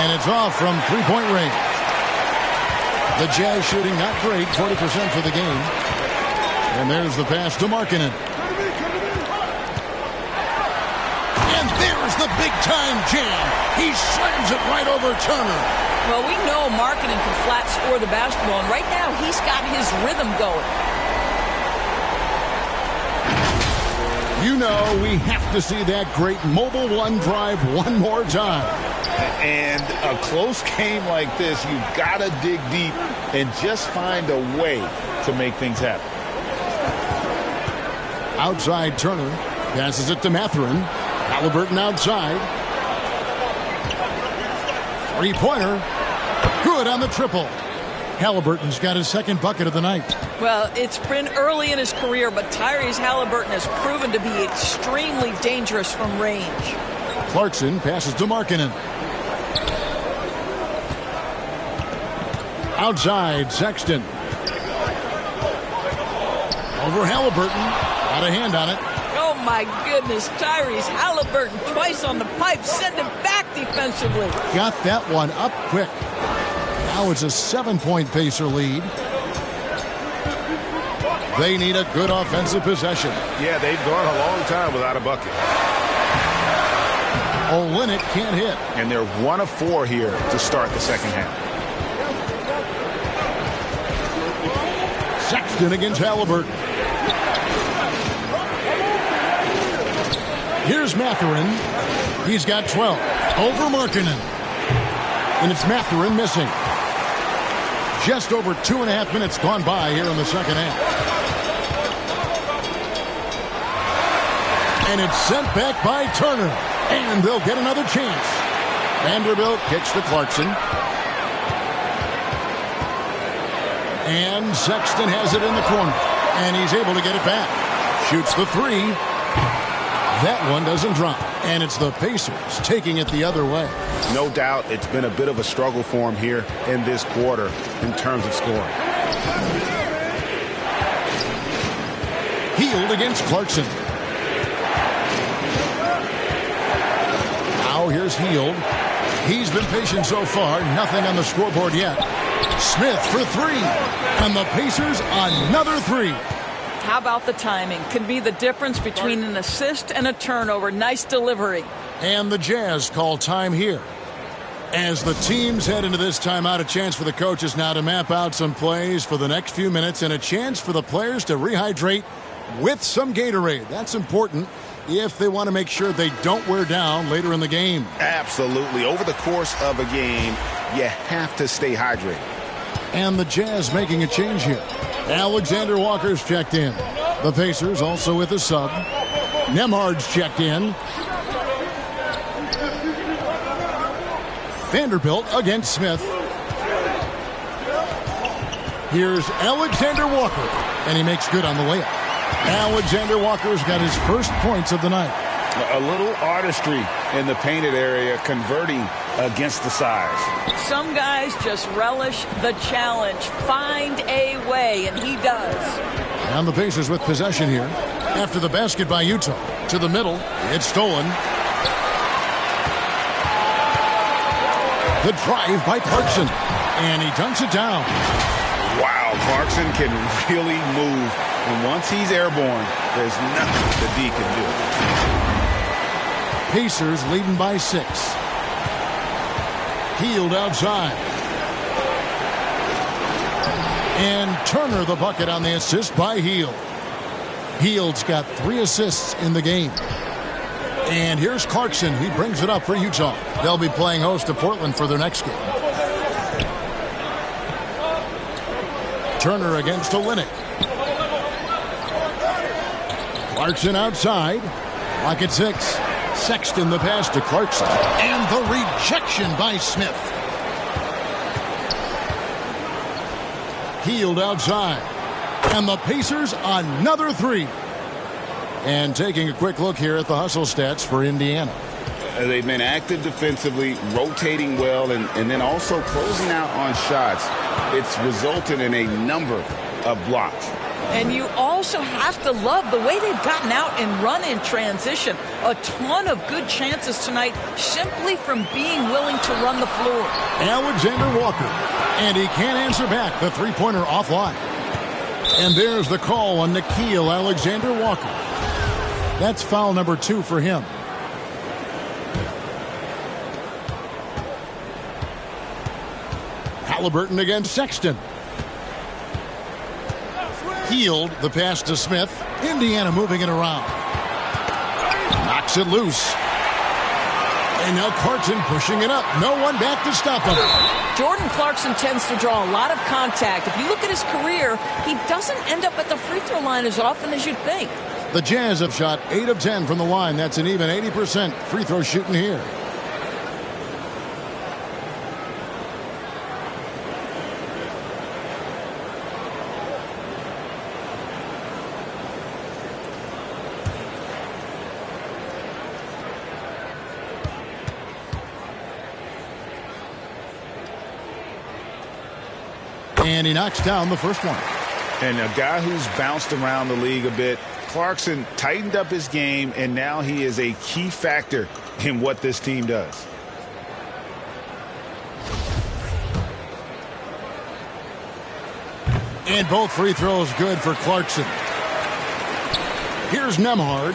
Speaker 1: And it's off from three-point range. The Jazz shooting not great, 40% for the game. And there's the pass to Markkanen. And there's the big-time jam. He slams it right over Turner.
Speaker 3: Well, we know Markkanen can flat score the basketball, and right now he's got his rhythm going.
Speaker 1: You know we have to see that great mobile one drive one more time.
Speaker 4: And a close game like this, you got to dig deep and just find a way to make things happen.
Speaker 1: Outside Turner passes it to Mathurin. Haliburton outside. Three-pointer. Good on the triple. Haliburton's got his second bucket of the night.
Speaker 3: Well, it's been early in his career, but Tyrese Haliburton has proven to be extremely dangerous from range.
Speaker 1: Clarkson passes to Markkanen. Outside, Sexton. Over Haliburton. Got a hand on it.
Speaker 3: Oh, my goodness. Tyrese Haliburton twice on the pipe. Send him back defensively.
Speaker 1: Got that one up quick. Now it's a 7-point Pacer lead. They need a good offensive possession.
Speaker 4: Yeah, they've gone a long time without a bucket.
Speaker 1: Olynyk can't hit.
Speaker 4: And they're 1 of 4 here to start the second half.
Speaker 1: Sexton against Haliburton. Here's Mathurin. He's got 12. Over Markkanen. And it's Mathurin missing. Just over 2.5 minutes gone by here in the second half. And it's sent back by Turner. And they'll get another chance. Vanderbilt kicks to Clarkson. And Sexton has it in the corner. And he's able to get it back. Shoots the three. That one doesn't drop. And it's the Pacers taking it the other way.
Speaker 4: No doubt it's been a bit of a struggle for him here in this quarter in terms of scoring.
Speaker 1: Hield against Clarkson. Now here's Hield. He's been patient so far. Nothing on the scoreboard yet. Smith for three. And the Pacers another three.
Speaker 3: How about the timing? Can be the difference between an assist and a turnover. Nice delivery.
Speaker 1: And the Jazz call time here. As the teams head into this timeout, a chance for the coaches now to map out some plays for the next few minutes and a chance for the players to rehydrate with some Gatorade. That's important if they want to make sure they don't wear down later in the game.
Speaker 4: Absolutely. Over the course of a game, you have to stay hydrated.
Speaker 1: And the Jazz making a change here. Alexander Walker's checked in. The Pacers also with a sub. Nembhard's checked in. Vanderbilt against Smith. Here's Alexander Walker, and he makes good on the layup. Alexander Walker's got his first points of the night.
Speaker 4: A little artistry in the painted area, converting against the size.
Speaker 3: Some guys just relish the challenge. Find a way, and he does.
Speaker 1: And the Pacers with possession here. After the basket by Utah. To the middle. It's stolen. The drive by Clarkson. And he dunks it down.
Speaker 4: Wow, Clarkson can really move. And once he's airborne, there's nothing the D can do.
Speaker 1: Pacers leading by 6. Hield outside. And Turner the bucket on the assist by Hield. Hield's got 3 assists in the game. And here's Clarkson. He brings it up for Utah. They'll be playing host to Portland for their next game. Turner against Olynyk. Clarkson outside. Lock at 6. Sexton the pass to Clarkson. And the rejection by Smith. Hield outside. And the Pacers another 3. And taking a quick look here at the hustle stats for Indiana.
Speaker 4: They've been active defensively, rotating well, and then also closing out on shots. It's resulted in a number of blocks.
Speaker 3: And you also have to love the way they've gotten out and run in transition. A ton of good chances tonight simply from being willing to run the floor.
Speaker 1: Alexander Walker. And he can't answer back. The three-pointer offline. And there's the call on Nickeil Alexander-Walker. That's foul number 2 for him. Halliburton against Sexton. Hield the pass to Smith. Indiana moving it around. Knocks it loose. And now Clarkson pushing it up. No one back to stop him.
Speaker 3: Jordan Clarkson tends to draw a lot of contact. If you look at his career, he doesn't end up at the free throw line as often as you'd think.
Speaker 1: The Jazz have shot 8 of 10 from the line. That's an even 80% free throw shooting here. And he knocks down the first one.
Speaker 4: And a guy who's bounced around the league a bit, Clarkson tightened up his game, and now he is a key factor in what this team does.
Speaker 1: And both free throws good for Clarkson. Here's Nembhard.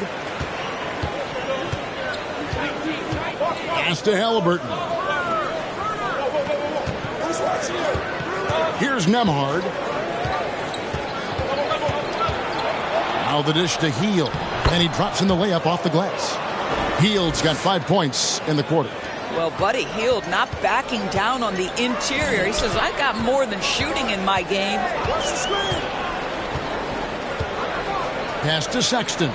Speaker 1: Pass to Halliburton. Here's Nembhard. Now the dish to Hield. And he drops in the layup off the glass. Hield's got 5 points in the quarter.
Speaker 3: Well, Buddy Hield not backing down on the interior. He says, I got more than shooting in my game.
Speaker 1: Pass to Sexton.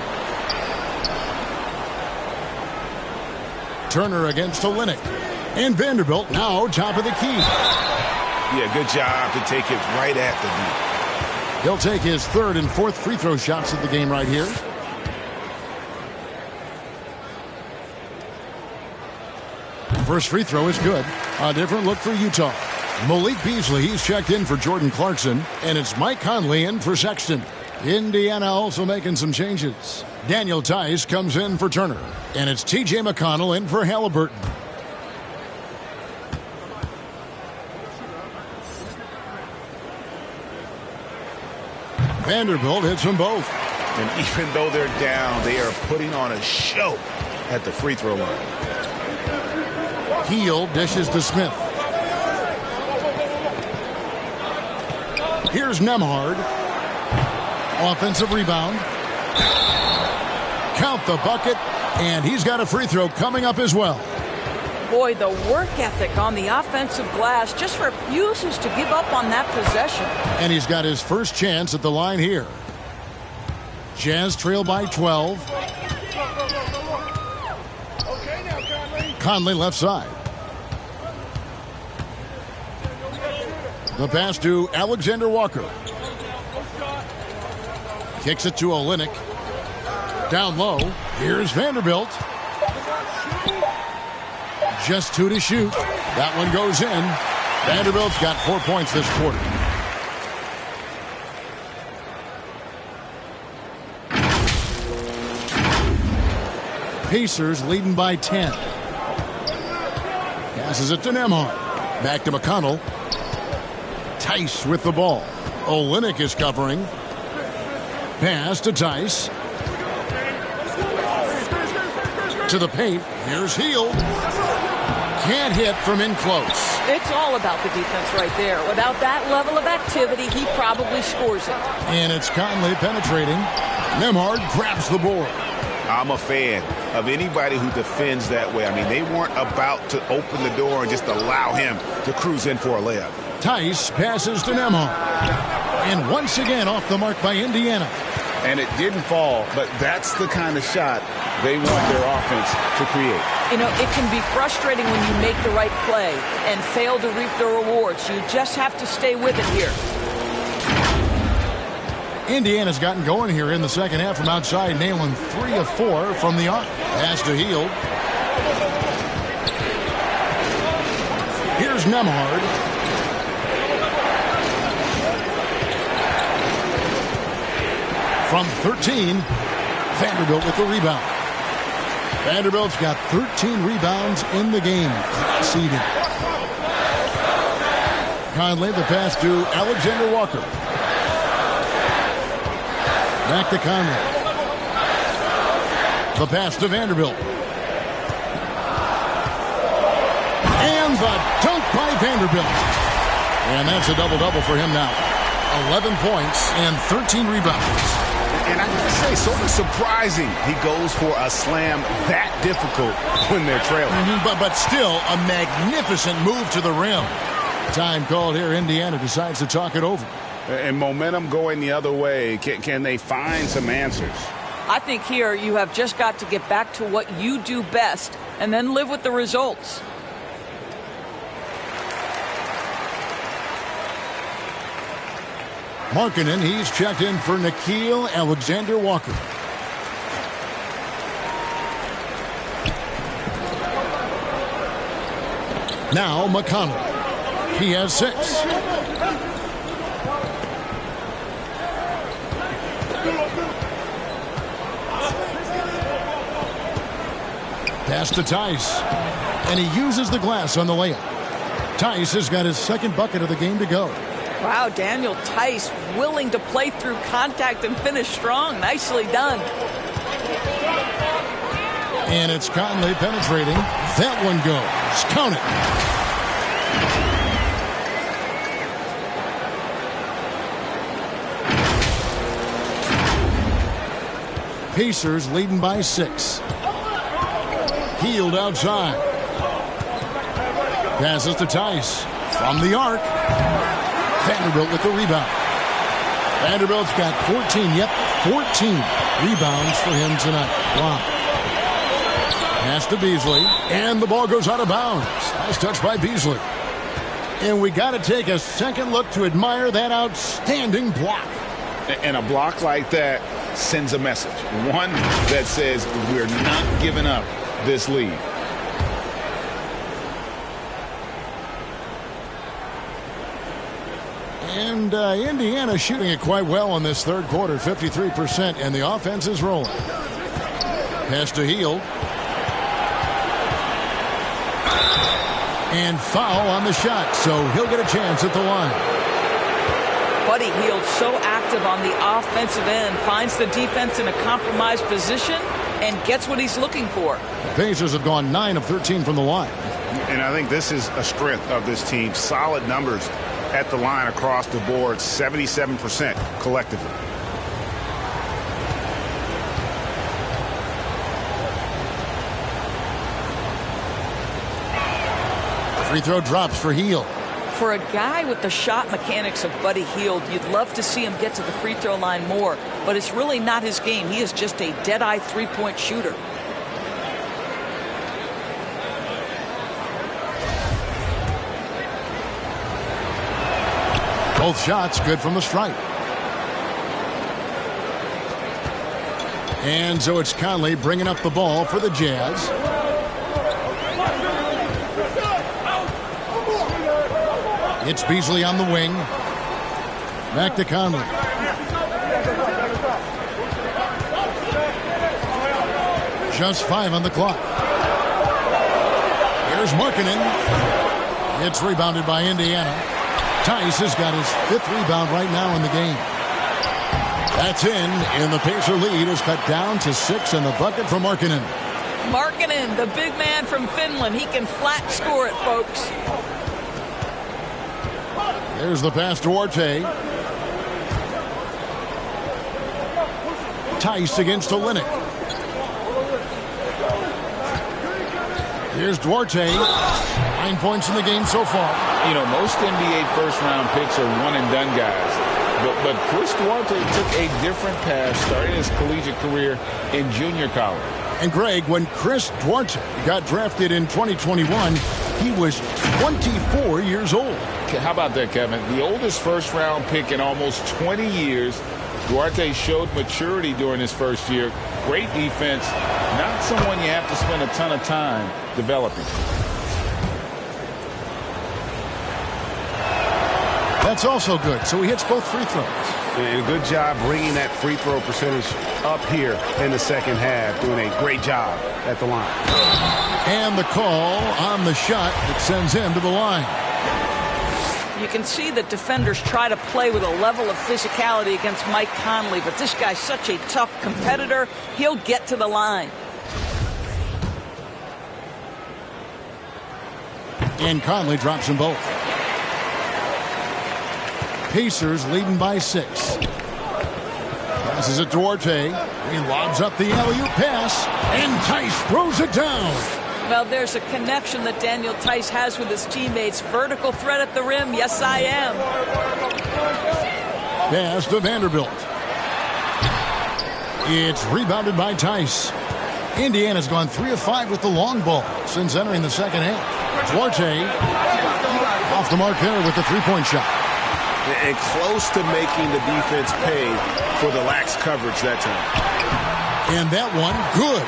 Speaker 1: Turner against Olynyk. And Vanderbilt now top of the key.
Speaker 4: Yeah, good job to take it right at the knee.
Speaker 1: He'll take his 3rd and 4th free throw shots of the game right here. First free throw is good. A different look for Utah. Malik Beasley, he's checked in for Jordan Clarkson. And it's Mike Conley in for Sexton. Indiana also making some changes. Daniel Tice comes in for Turner. And it's T.J. McConnell in for Halliburton. Vanderbilt hits them both.
Speaker 4: And even though they're down, they are putting on a show at the free throw line.
Speaker 1: Hield dishes to Smith. Here's Nembhard. Offensive rebound. Count the bucket. And he's got a free throw coming up as well.
Speaker 3: Boy, the work ethic on the offensive glass just refuses to give up on that possession.
Speaker 1: And he's got his first chance at the line here. Jazz trail by 12. Conley left side. The pass to Alexander Walker. Kicks it to Olynyk. Down low. Here's Vanderbilt. Just 2 to shoot. That one goes in. Vanderbilt's got 4 points this quarter. Pacers leading by 10. Passes it to Nembhard. Back to McConnell. Tice with the ball. Olynyk is covering. Pass to Tice. To the paint. Here's Hield. Can't hit from in close.
Speaker 3: It's all about the defense right there. Without that level of activity, he probably scores it.
Speaker 1: And it's Conley penetrating. Nembhard grabs the board.
Speaker 4: I'm a fan of anybody who defends that way. I mean, they weren't about to open the door and just allow him to cruise in for a layup.
Speaker 1: Tice passes to Nembhard. And once again off the mark by Indiana.
Speaker 4: And it didn't fall, but that's the kind of shot they want their offense to create.
Speaker 3: You know, it can be frustrating when you make the right play and fail to reap the rewards. You just have to stay with it here.
Speaker 1: Indiana's gotten going here in the second half from outside, nailing 3 of 4 from the arc. Pass to Hield. Here's Nembhard. From 13, Vanderbilt with the rebound. Vanderbilt's got 13 rebounds in the game. Seeding. Conley, the pass to Alexander Walker. Back to Conley. The pass to Vanderbilt. And the dunk by Vanderbilt. And that's a double-double for him now. 11 points and 13 rebounds.
Speaker 4: And I gotta say, sort of surprising he goes for a slam that difficult when they're trailing.
Speaker 1: But still a magnificent move to the rim. Time called here. Indiana decides to talk it over.
Speaker 4: And momentum going the other way. Can they find some answers?
Speaker 3: I think here you have just got to get back to what you do best and then live with the results.
Speaker 1: Markkanen, he's checked in for Nickeil Alexander-Walker. Now McConnell. He has 6. Pass to Tice. And he uses the glass on the layup. Tice has got his second bucket of the game to go.
Speaker 3: Wow, Daniel Tice willing to play through contact and finish strong. Nicely done.
Speaker 1: And it's Conley penetrating. That one goes. Count it. Pacers leading by 6. Hield outside. Passes to Tice. From the arc. Vanderbilt with the rebound. Vanderbilt's got 14. Yep, 14 rebounds for him tonight. Wow. Pass to Beasley. And the ball goes out of bounds. Nice touch by Beasley. And we got to take a second look to admire that outstanding block.
Speaker 4: And a block like that sends a message. One that says we're not giving up this lead.
Speaker 1: And Indiana shooting it quite well in this third quarter, 53%, and the offense is rolling. Pass to Hield. And foul on the shot, so he'll get a chance at the line.
Speaker 3: Buddy Hield so active on the offensive end, finds the defense in a compromised position and gets what he's looking for.
Speaker 1: The Pacers have gone 9 of 13 from the line.
Speaker 4: And I think this is a strength of this team. Solid numbers at the line across the board, 77% collectively.
Speaker 1: Free throw drops for Hield.
Speaker 3: For a guy with the shot mechanics of Buddy Hield, you'd love to see him get to the free throw line more, but it's really not his game. He is just a dead-eye three-point shooter.
Speaker 1: Both shots good from the stripe. And so it's Conley bringing up the ball for the Jazz. It's Beasley on the wing. Back to Conley. Just 5 on the clock. Here's Markkanen. It's rebounded by Indiana. Tice has got his 5th rebound right now in the game. That's in, and the Pacer lead is cut down to 6 in the bucket for Markkanen.
Speaker 3: Markkanen, the big man from Finland. He can flat score it, folks.
Speaker 1: There's the pass to Duarte. Tice against Olynyk. Here's Duarte. 9 points in the game so far.
Speaker 12: You know, most NBA first-round picks are one-and-done guys. But Chris Duarte took a different path starting his collegiate career in junior college.
Speaker 1: And, Greg, when Chris Duarte got drafted in 2021, he was 24 years old.
Speaker 12: How about that, Kevin? The oldest first-round pick in almost 20 years. Duarte showed maturity during his first year. Great defense. Not someone you have to spend a ton of time developing.
Speaker 1: That's also good. So he hits both free throws.
Speaker 2: And a good job bringing that free throw percentage up here in the second half. Doing a great job at the line.
Speaker 1: And the call on the shot that sends him to the line.
Speaker 3: You can see that defenders try to play with a level of physicality against Mike Conley, but this guy's such a tough competitor, he'll get to the line.
Speaker 1: And Conley drops them both. Pacers leading by 6. Passes it to Duarte. He lobs up the alley-oop pass, and Tice throws it down.
Speaker 3: Well, there's a connection that Daniel Tice has with his teammates. Vertical threat at the rim. Yes, I am.
Speaker 1: Pass to Vanderbilt. It's rebounded by Tice. Indiana's gone 3 of 5 with the long ball since entering the second half. Duarte off the mark there with the three-point shot.
Speaker 2: And close to making the defense pay for the lax coverage that time.
Speaker 1: And that one, good.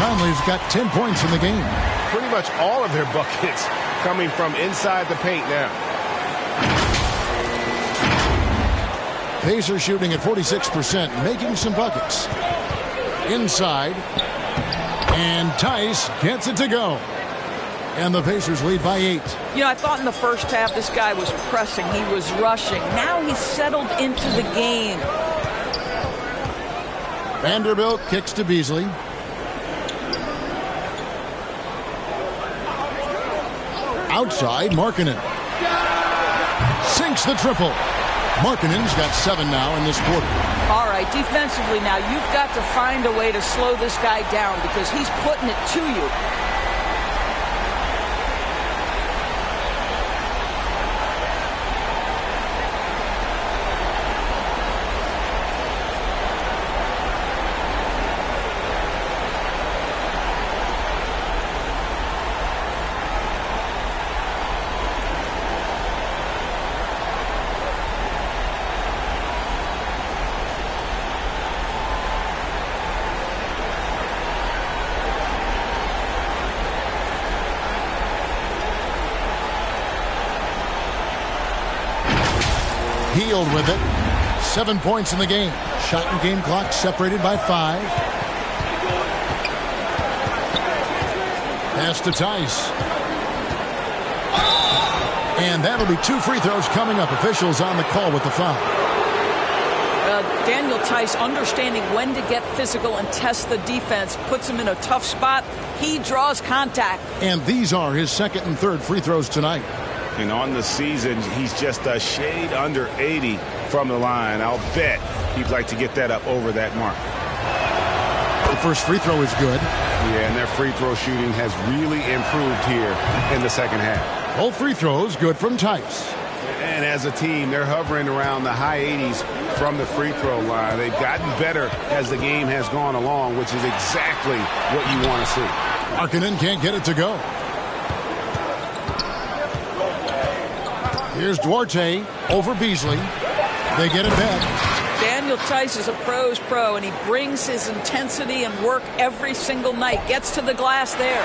Speaker 1: Conley's got 10 points in the game.
Speaker 2: Pretty much all of their buckets coming from inside the paint now.
Speaker 1: Pacers shooting at 46%, making some buckets. Inside. And Tice gets it to go. And the Pacers lead by 8.
Speaker 3: You know, I thought in the first half this guy was pressing. He was rushing. Now he's settled into the game.
Speaker 1: Vanderbilt kicks to Beasley. Outside, Markkanen. Sinks the triple. Markkanen's got 7 now in this quarter.
Speaker 3: All right, defensively now, you've got to find a way to slow this guy down because he's putting it to you.
Speaker 1: Hield with it. 7 points in the game. Shot and game clock separated by 5. Pass to Tice. And that'll be 2 free throws coming up. Officials on the call with the foul.
Speaker 3: Daniel Tice understanding when to get physical and test the defense puts him in a tough spot. He draws contact.
Speaker 1: And these are his second and third free throws tonight.
Speaker 2: And on the season, he's just a shade under 80 from the line. I'll bet he'd like to get that up over that mark.
Speaker 1: The first free throw is good.
Speaker 2: Yeah, and their free throw shooting has really improved here in the second half.
Speaker 1: Both free throws good from Tice.
Speaker 2: And as a team, they're hovering around the high 80s from the free throw line. They've gotten better as the game has gone along, which is exactly what you want to see.
Speaker 1: Markkanen can't get it to go. Here's Duarte over Beasley. They get it back.
Speaker 3: Daniel Tice is a pro's pro, and he brings his intensity and work every single night. Gets to the glass there.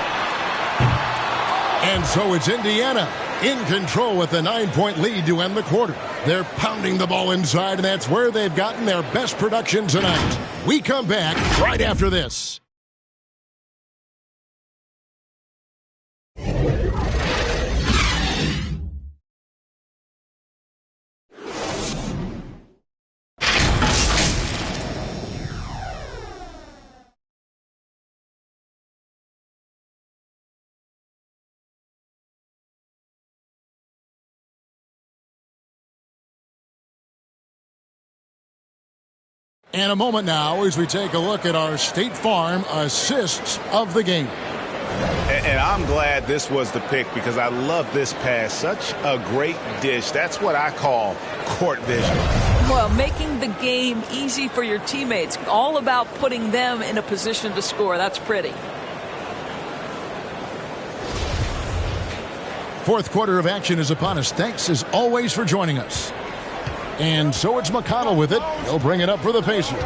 Speaker 1: And so it's Indiana in control with a 9-point lead to end the quarter. They're pounding the ball inside, and that's where they've gotten their best production tonight. We come back right after this. And a moment now as we take a look at our State Farm assists of the game.
Speaker 2: And I'm glad this was the pick because I love this pass. Such a great dish. That's what I call court vision.
Speaker 3: Well, making the game easy for your teammates. All about putting them in a position to score. That's pretty.
Speaker 1: Fourth quarter of action is upon us. Thanks as always for joining us. And so it's McConnell with it. He'll bring it up for the Pacers.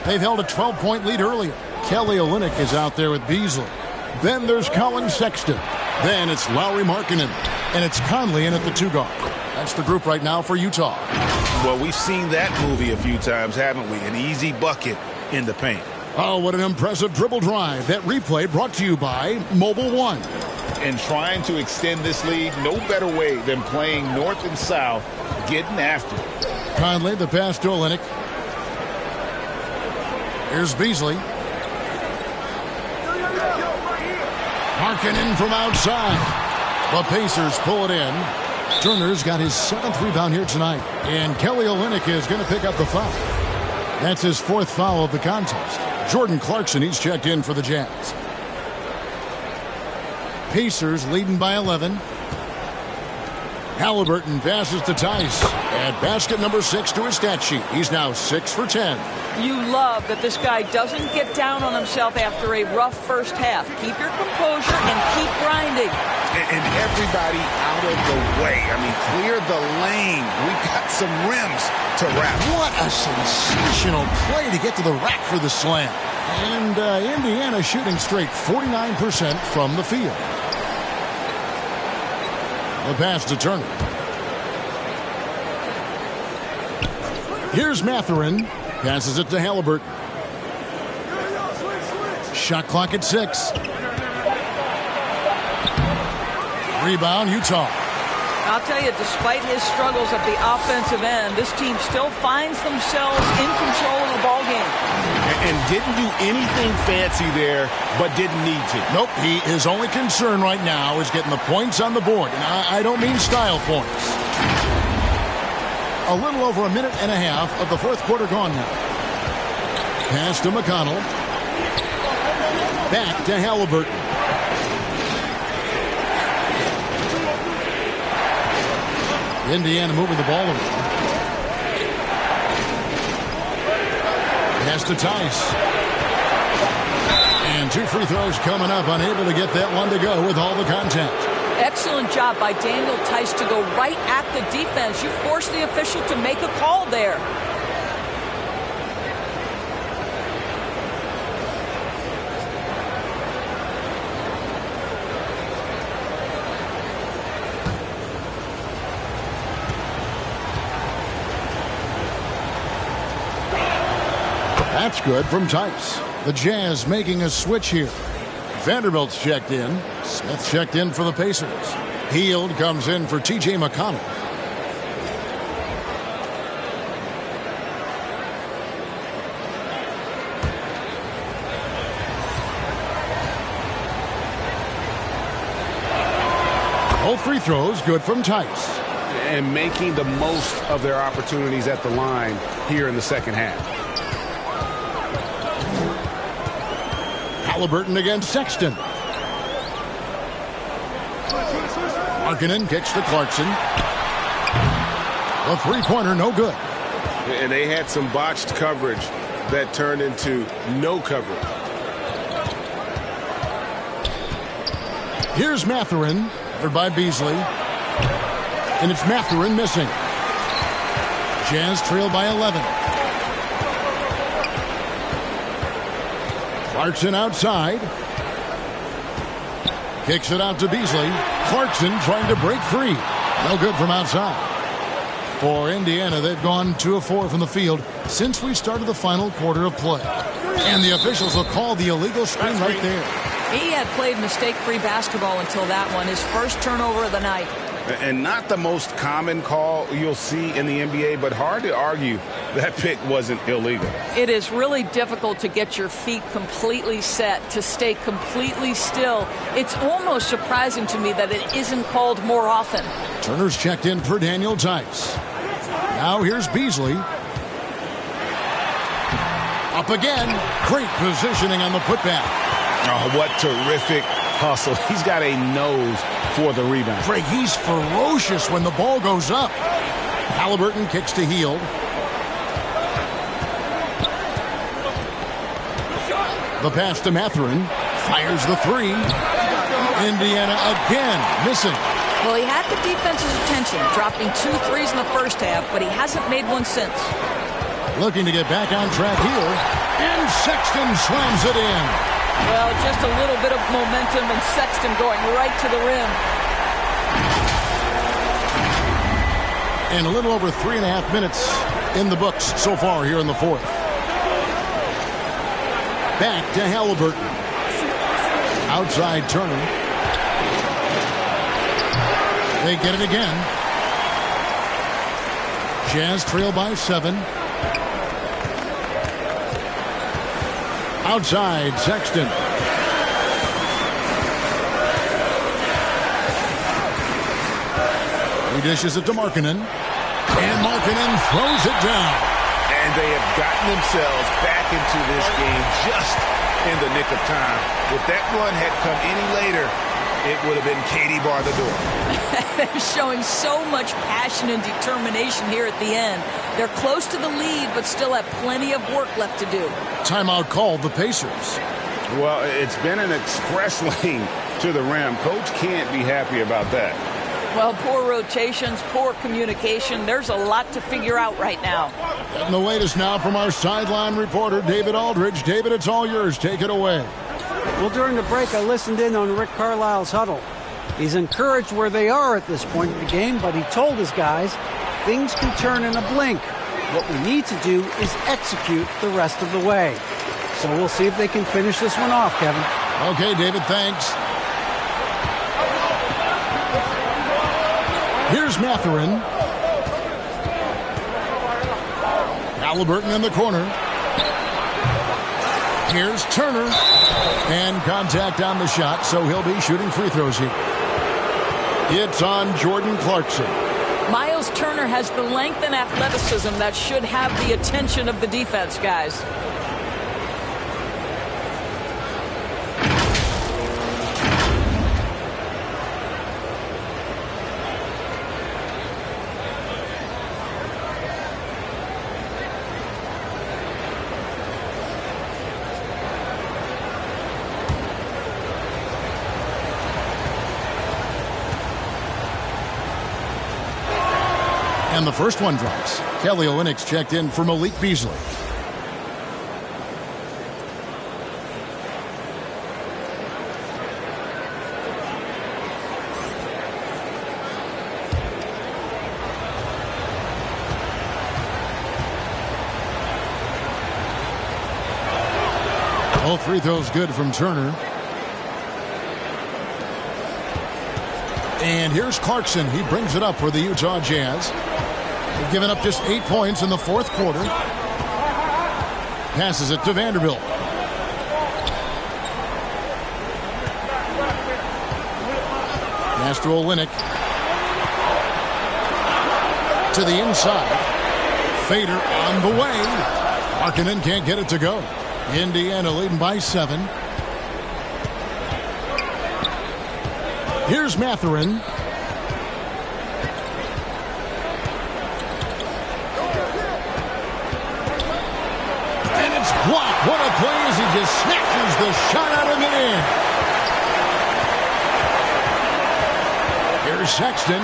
Speaker 1: They've held a 12-point lead earlier. Kelly Olynyk is out there with Beasley. Then there's Colin Sexton. Then it's Lauri Markkanen. And it's Conley in at the 2-guard. That's the group right now for Utah.
Speaker 12: Well, we've seen that movie a few times, haven't we? An easy bucket in the paint.
Speaker 1: Oh, what an impressive dribble drive. That replay brought to you by Mobile One.
Speaker 12: and trying to extend this lead. No better way than playing north and south, getting after it.
Speaker 1: Conley, the pass to Olynyk. Here's Beasley. Markkanen from outside. The Pacers pull it in. Turner's got his 7th rebound here tonight. And Kelly Olynyk is going to pick up the foul. That's his 4th foul of the contest. Jordan Clarkson, he's checked in for the Jazz. Pacers leading by 11. Halliburton passes to Tice. At basket number 6 to his stat sheet. He's now 6 for 10.
Speaker 3: You love that this guy doesn't get down on himself after a rough first half. Keep your composure and keep grinding.
Speaker 12: And everybody out of the way. I mean, clear the lane. We've got some rims to wrap.
Speaker 1: What a sensational play to get to the rack for the slam. And Indiana shooting straight 49% from the field. The pass to Turner. Here's Mathurin. Passes it to Halliburton. Shot clock at 6. Rebound, Utah.
Speaker 3: I'll tell you, despite his struggles at the offensive end, this team still finds themselves in control of the ball game.
Speaker 2: And didn't do anything fancy there, but didn't need to.
Speaker 1: Nope, his only concern right now is getting the points on the board. And I don't mean style points. A little over a minute and a half of the 4th quarter gone now. Pass to McConnell. Back to Halliburton. Indiana moving the ball around. Pass to Tice. And 2 free throws coming up. Unable to get that one to go with all the contact.
Speaker 3: Excellent job by Daniel Tice to go right at the defense. You forced the official to make a call there.
Speaker 1: That's good from Tice. The Jazz making a switch here. Vanderbilt's checked in. Smith checked in for the Pacers. Hield comes in for T.J. McConnell. Both free throws good from Tice.
Speaker 2: And making the most of their opportunities at the line here in the second half.
Speaker 1: Halliburton against Sexton. Markkanen kicks to Clarkson. The three-pointer no good.
Speaker 2: And they had some botched coverage that turned into no coverage.
Speaker 1: Here's Mathurin, covered by Beasley. And it's Mathurin missing. Jazz trail by 11. Clarkson outside. Kicks it out to Beasley. Clarkson trying to break free. No good from outside. For Indiana, they've gone 2 of 4 from the field since we started the final quarter of play. And the officials will call the illegal screen right there.
Speaker 3: He had played mistake-free basketball until that one, his first turnover of the night.
Speaker 2: And not the most common call you'll see in the NBA, but hard to argue that pick wasn't illegal.
Speaker 3: It is really difficult to get your feet completely set, to stay completely still. It's almost surprising to me that it isn't called more often.
Speaker 1: Turner's checked in for Daniel Tice. Now here's Beasley. Up again. Great positioning on the putback.
Speaker 2: Oh, what terrific hustle. He's got a nose for the rebound.
Speaker 1: Craig, he's ferocious when the ball goes up. Halliburton kicks to Hield. The pass to Mathurin. Fires the three. Indiana again missing.
Speaker 3: Well, he had the defense's attention, dropping 2 threes in the first half, but he hasn't made one since.
Speaker 1: Looking to get back on track here. And Sexton slams it in.
Speaker 3: Well, just a little bit of momentum and Sexton going right to the rim.
Speaker 1: And a little over 3.5 minutes in the books so far here in the fourth. Back to Halliburton. Outside Turner. They get it again. Jazz trail by 7. Outside, Sexton. He dishes it to Markkanen. And Markkanen throws it down.
Speaker 2: And they have gotten themselves back into this game just in the nick of time. If that run had come any later, it would have been Katie bar the door.
Speaker 3: They're showing so much passion and determination here at the end. They're close to the lead, but still have plenty of work left to do.
Speaker 1: Timeout called the Pacers.
Speaker 4: Well, it's been an express lane to the rim. Coach can't be happy about that.
Speaker 3: Well, poor rotations, poor communication. There's a lot to figure out right now.
Speaker 1: And the latest now from our sideline reporter, David Aldridge. David, it's all yours. Take it away.
Speaker 6: Well, during the break, I listened in on Rick Carlisle's huddle. He's encouraged where they are at this point in the game, but he told his guys things can turn in a blink. What we need to do is execute the rest of the way. So we'll see if they can finish this one off, Kevin.
Speaker 1: Okay, David, thanks. Here's Mathurin. Halliburton in the corner. Here's Turner. And contact on the shot, so he'll be shooting free throws here. It's on Jordan Clarkson.
Speaker 3: Miles Turner has the length and athleticism that should have the attention of the defense, guys.
Speaker 1: And the first one drops. Kelly Olynyk checked in for Malik Beasley. All free throws good from Turner. And here's Clarkson. He brings it up for the Utah Jazz. They've given up just 8 points in the fourth quarter. Passes it to Vanderbilt. Master Olynyk. To the inside. Fader on the way. Markkanen can't get it to go. Indiana leading by 7. Here's Mathurin. And it's blocked. What a play as he just snatches the shot out of the end. Here's Sexton.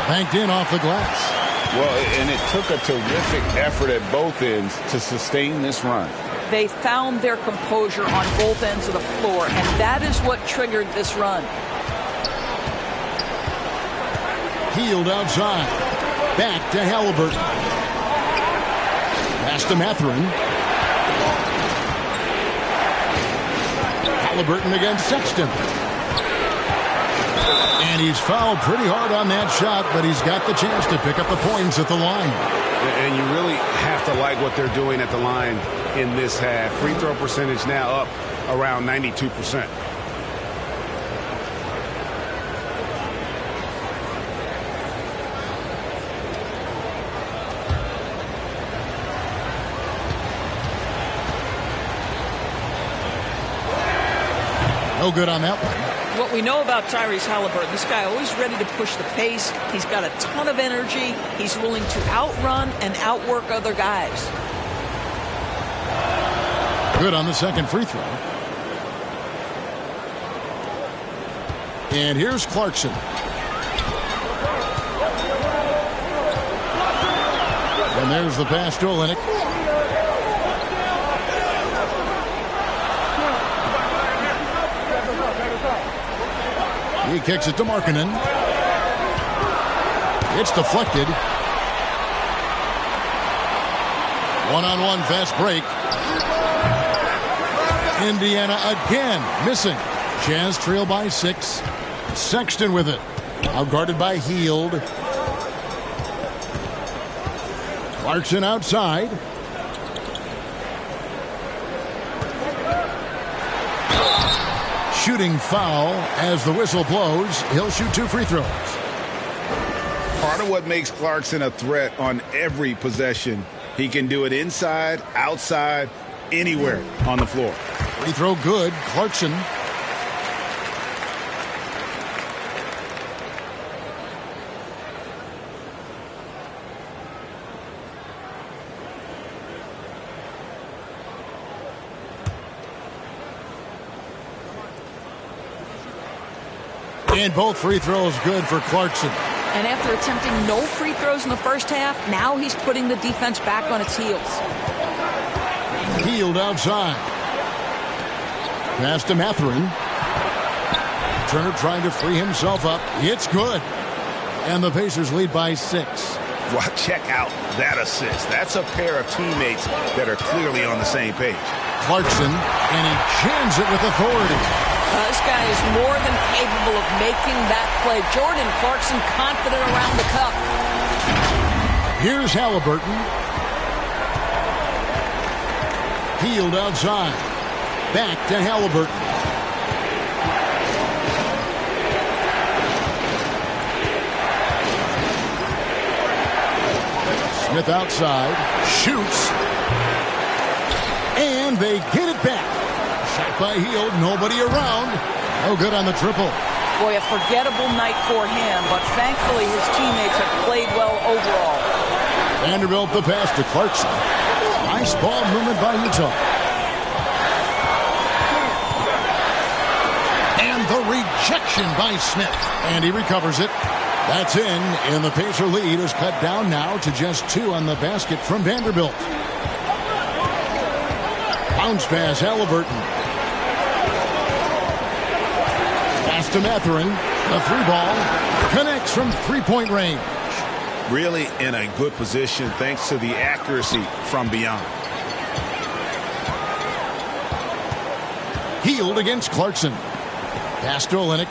Speaker 1: Banked in off the glass.
Speaker 4: Well, and it took a terrific effort at both ends to sustain this run.
Speaker 3: They found their composure on both ends of the floor, and that is what triggered this run.
Speaker 1: Healed outside. Back to Halliburton. Pass to Mathurin. Halliburton against Sexton. And he's fouled pretty hard on that shot, but he's got the chance to pick up the points at the line.
Speaker 2: And you really have to like what they're doing at the line in this half. Free throw percentage now up around 92%.
Speaker 1: No good on that one.
Speaker 3: What we know about Tyrese Halliburton, this guy always ready to push the pace. He's got a ton of energy. He's willing to outrun and outwork other guys.
Speaker 1: Good on the second free throw. And here's Clarkson. And there's the pass to Olynyk. He kicks it to Markkanen. It's deflected. One-on-one fast break. Indiana again missing. Jazz trail by 6. Sexton with it. Now guarded by Hield. Clarkson outside. Shooting foul as the whistle blows. He'll shoot 2 free throws.
Speaker 4: Part of what makes Clarkson a threat on every possession, he can do it inside, outside, anywhere on the floor.
Speaker 1: Free throw good. Clarkson. And both free throws good for Clarkson.
Speaker 3: And after attempting no free throws in the first half, now he's putting the defense back on its heels.
Speaker 1: Hield outside. Pass to Mathurin. Turner trying to free himself up. It's good. And the Pacers lead by 6.
Speaker 4: Well, check out that assist. That's a pair of teammates that are clearly on the same page.
Speaker 1: Clarkson, and he jams it with authority.
Speaker 3: This guy is more than capable of making that play. Jordan Clarkson confident around the cup.
Speaker 1: Here's Halliburton. Hield outside. Back to Halliburton. Smith outside. Shoots. And they get it back. Shot by Hield. Nobody around. No good on the triple.
Speaker 3: Boy, a forgettable night for him, but thankfully his teammates have played well overall.
Speaker 1: Vanderbilt the pass to Clarkson. Nice ball movement by Utah. And the rejection by Smith. And he recovers it. That's in, and the Pacer lead is cut down now to just 2 on the basket from Vanderbilt. Bounce pass, Halliburton. Pass to Mathurin. The 3-ball connects from 3-point range.
Speaker 4: Really in a good position thanks to the accuracy from beyond.
Speaker 1: Hield against Clarkson. Pass to Olynyk.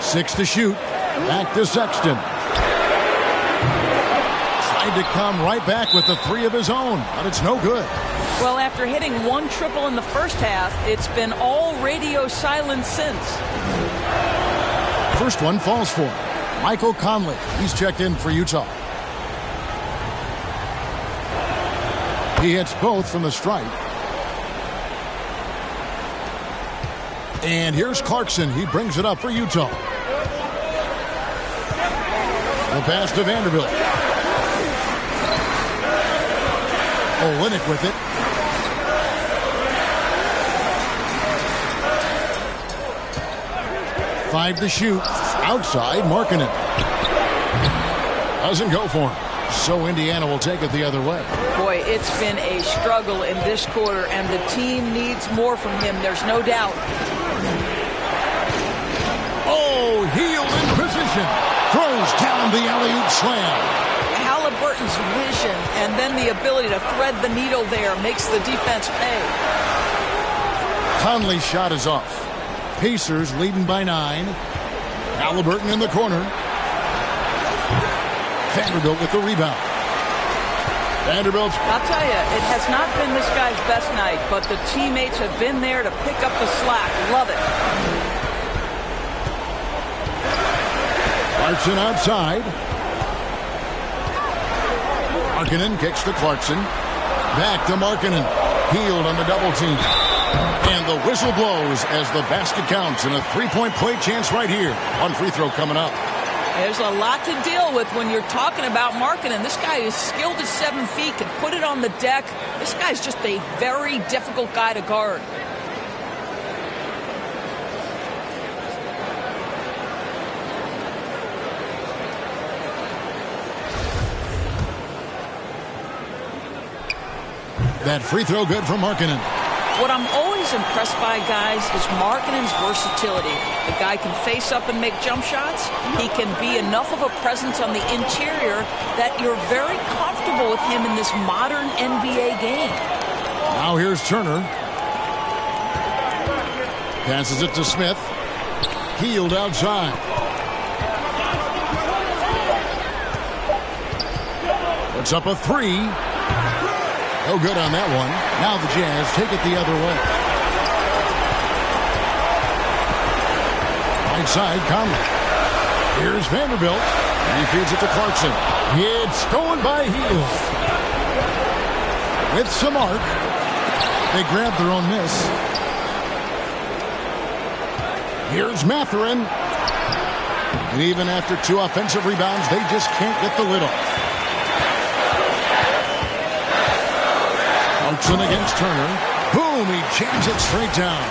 Speaker 1: Six to shoot. Back to Sexton. Tried to come right back with the 3 of his own, but it's no good.
Speaker 3: Well, after hitting 1 triple in the first half, it's been all radio silence since.
Speaker 1: First one falls for Michael Conley. He's checked in for Utah. He hits both from the stripe. And here's Clarkson. He brings it up for Utah. The pass to Vanderbilt. Olynyk with it. Five to shoot. Outside, Markkanen. Doesn't go for him. So Indiana will take it the other way.
Speaker 3: Boy, it's been a struggle in this quarter, and the team needs more from him. There's no doubt.
Speaker 1: Oh, Hield in position. Throws down the alley-oop slam.
Speaker 3: Halliburton's vision and then the ability to thread the needle there makes the defense pay.
Speaker 1: Conley's shot is off. Pacers leading by 9. Halliburton in the corner. Vanderbilt with the rebound. Vanderbilt.
Speaker 3: I'll tell you, it has not been this guy's best night, but the teammates have been there to pick up the slack. Love it.
Speaker 1: Clarkson outside. Markkanen kicks to Clarkson. Back to Markkanen. Hield on the double team. And the whistle blows as the basket counts and a 3-point play chance right here. One free throw coming up.
Speaker 3: There's a lot to deal with when you're talking about Markkanen. This guy is skilled at 7 feet, can put it on the deck. This guy's just a very difficult guy to guard.
Speaker 1: That free throw good for Markkanen.
Speaker 3: What I'm always impressed by, guys, is Markkanen's versatility. The guy can face up and make jump shots. He can be enough of a presence on the interior that you're very comfortable with him in this modern NBA game.
Speaker 1: Now Now here's Turner. Passes it to Smith. Hield outside. Puts up a three. No good on that one. Now the Jazz take it the other way. Right side, Conley. Here's Vanderbilt. And he feeds it to Clarkson. It's stolen by Hield. With some arc. They grab their own miss. Here's Mathurin. And even after 2 offensive rebounds, they just can't get the lid off. Clarkson against Turner. Boom, he jams it straight down.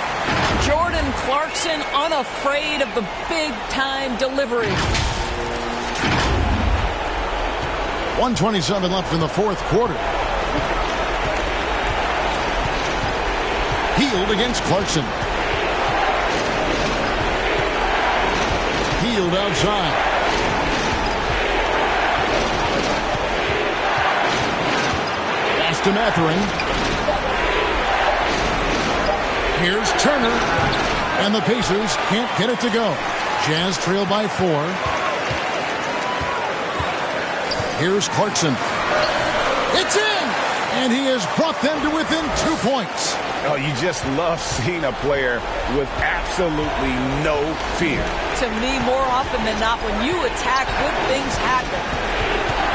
Speaker 3: Jordan Clarkson unafraid of the big-time delivery.
Speaker 1: 1:27 left in the fourth quarter. Hield against Clarkson. Hield outside. Pass to Mathurin. Here's Turner. And the Pacers can't get it to go. Jazz trail by 4. Here's Clarkson. It's in! And he has brought them to within 2 points.
Speaker 2: Oh, you just love seeing a player with absolutely no fear.
Speaker 3: To me, more often than not, when you attack, good things happen.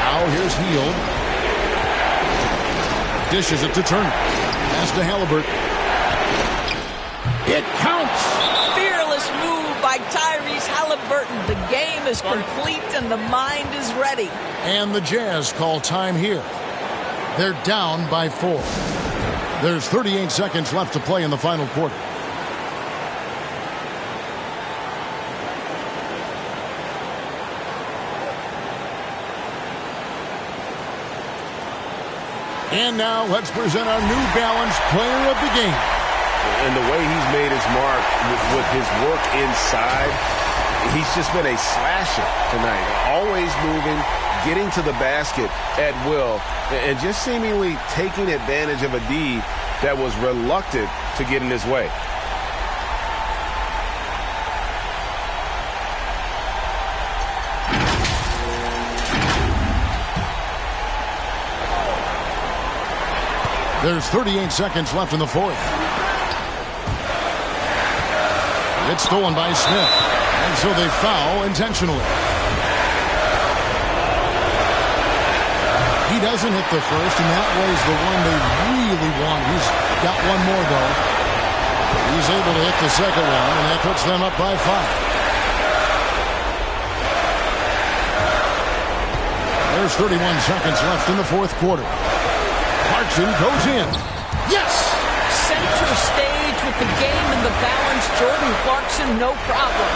Speaker 1: Now here's Hield. Dishes it to Turner. Pass to Halliburton. It counts!
Speaker 3: Fearless move by Tyrese Halliburton. The game is complete and the mind is ready.
Speaker 1: And the Jazz call time here. They're down by 4. There's 38 seconds left to play in the final quarter. And now let's present our New Balance Player of the Game.
Speaker 2: And the way he's made his mark with his work inside, he's just been a slasher tonight. Always moving, getting to the basket at will, and just seemingly taking advantage of a D that was reluctant to get in his way.
Speaker 1: There's 38 seconds left in the fourth. It's stolen by Smith. And so they foul intentionally. He doesn't hit the first, and that was the one they really want. He's got one more, though. He's able to hit the second one, and that puts them up by 5. There's 31 seconds left in the fourth quarter. Clarkson goes in. Yes!
Speaker 3: Center stage with the game in the balance. Jordan Clarkson, no problem.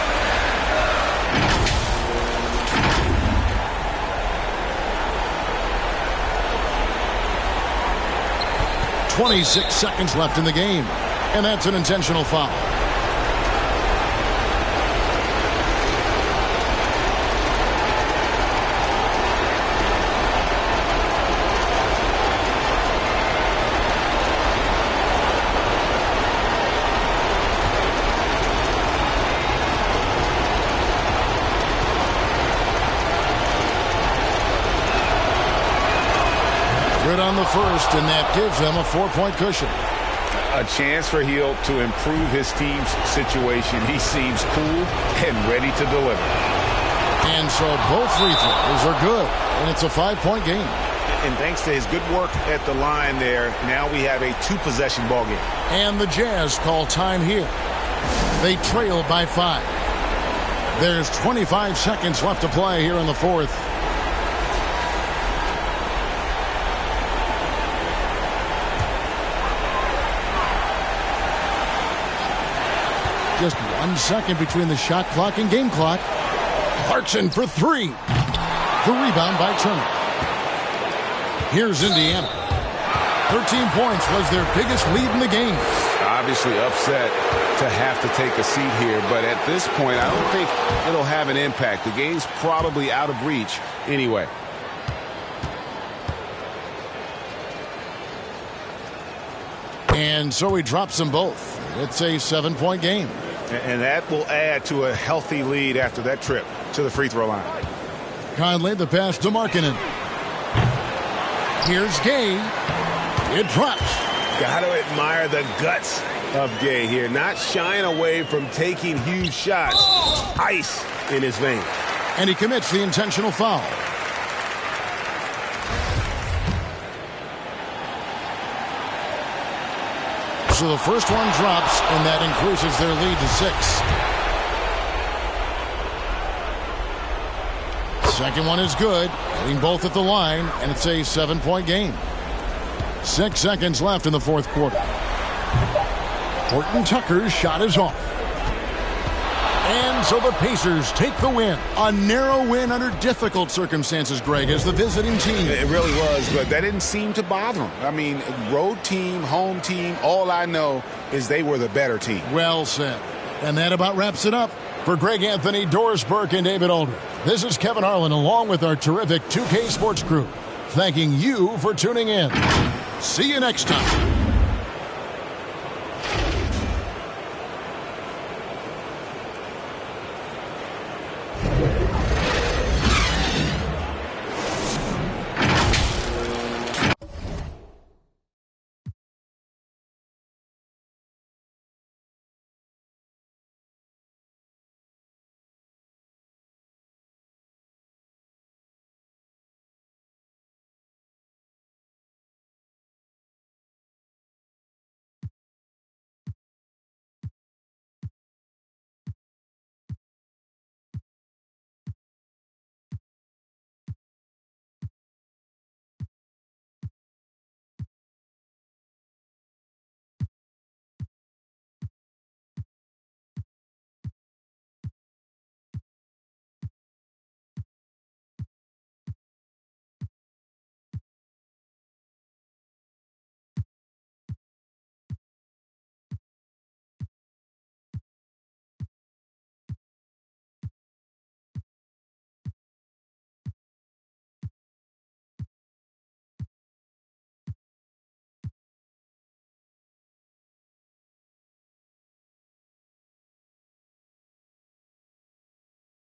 Speaker 1: .26 seconds left in the game. And that's an intentional foul. On the first, and that gives them a 4-point cushion.
Speaker 2: A chance for Hield to improve his team's situation. He seems cool and ready to deliver.
Speaker 1: And so both free throws are good, and it's a 5-point game.
Speaker 13: And thanks to his good work at the line there, now we have a 2-possession ball game.
Speaker 1: And the Jazz call time here. They trail by 5. There's 25 seconds left to play here in the fourth. Just 1 second between the shot clock and game clock. Clarkson for 3. The rebound by Turner. Here's Indiana. 13 points was their biggest lead in the game.
Speaker 2: Obviously upset to have to take a seat here, but at this point, I don't think it'll have an impact. The game's probably out of reach anyway.
Speaker 1: And so he drops them both. It's a 7-point game.
Speaker 13: And that will add to a healthy lead after that trip to the free throw line.
Speaker 1: Conley, the pass to Markkanen. Here's Gay. It drops.
Speaker 2: Got to admire the guts of Gay here. Not shying away from taking huge shots. Ice in his veins.
Speaker 1: And he commits the intentional foul. So the first one drops, and that increases their lead to 6. Second one is good, hitting both at the line, and it's a 7-point game. 6 seconds left in the fourth quarter. Horton Tucker's shot is off. And so the Pacers take the win. A narrow win under difficult circumstances, Greg, as the visiting team.
Speaker 12: It really was, but that didn't seem to bother them. I mean, road team, home team, all I know is they were the better team.
Speaker 1: Well said. And that about wraps it up. For Greg Anthony, Doris Burke, and David Aldridge, this is Kevin Harlan along with our terrific 2K Sports crew, thanking you for tuning in. See you next time.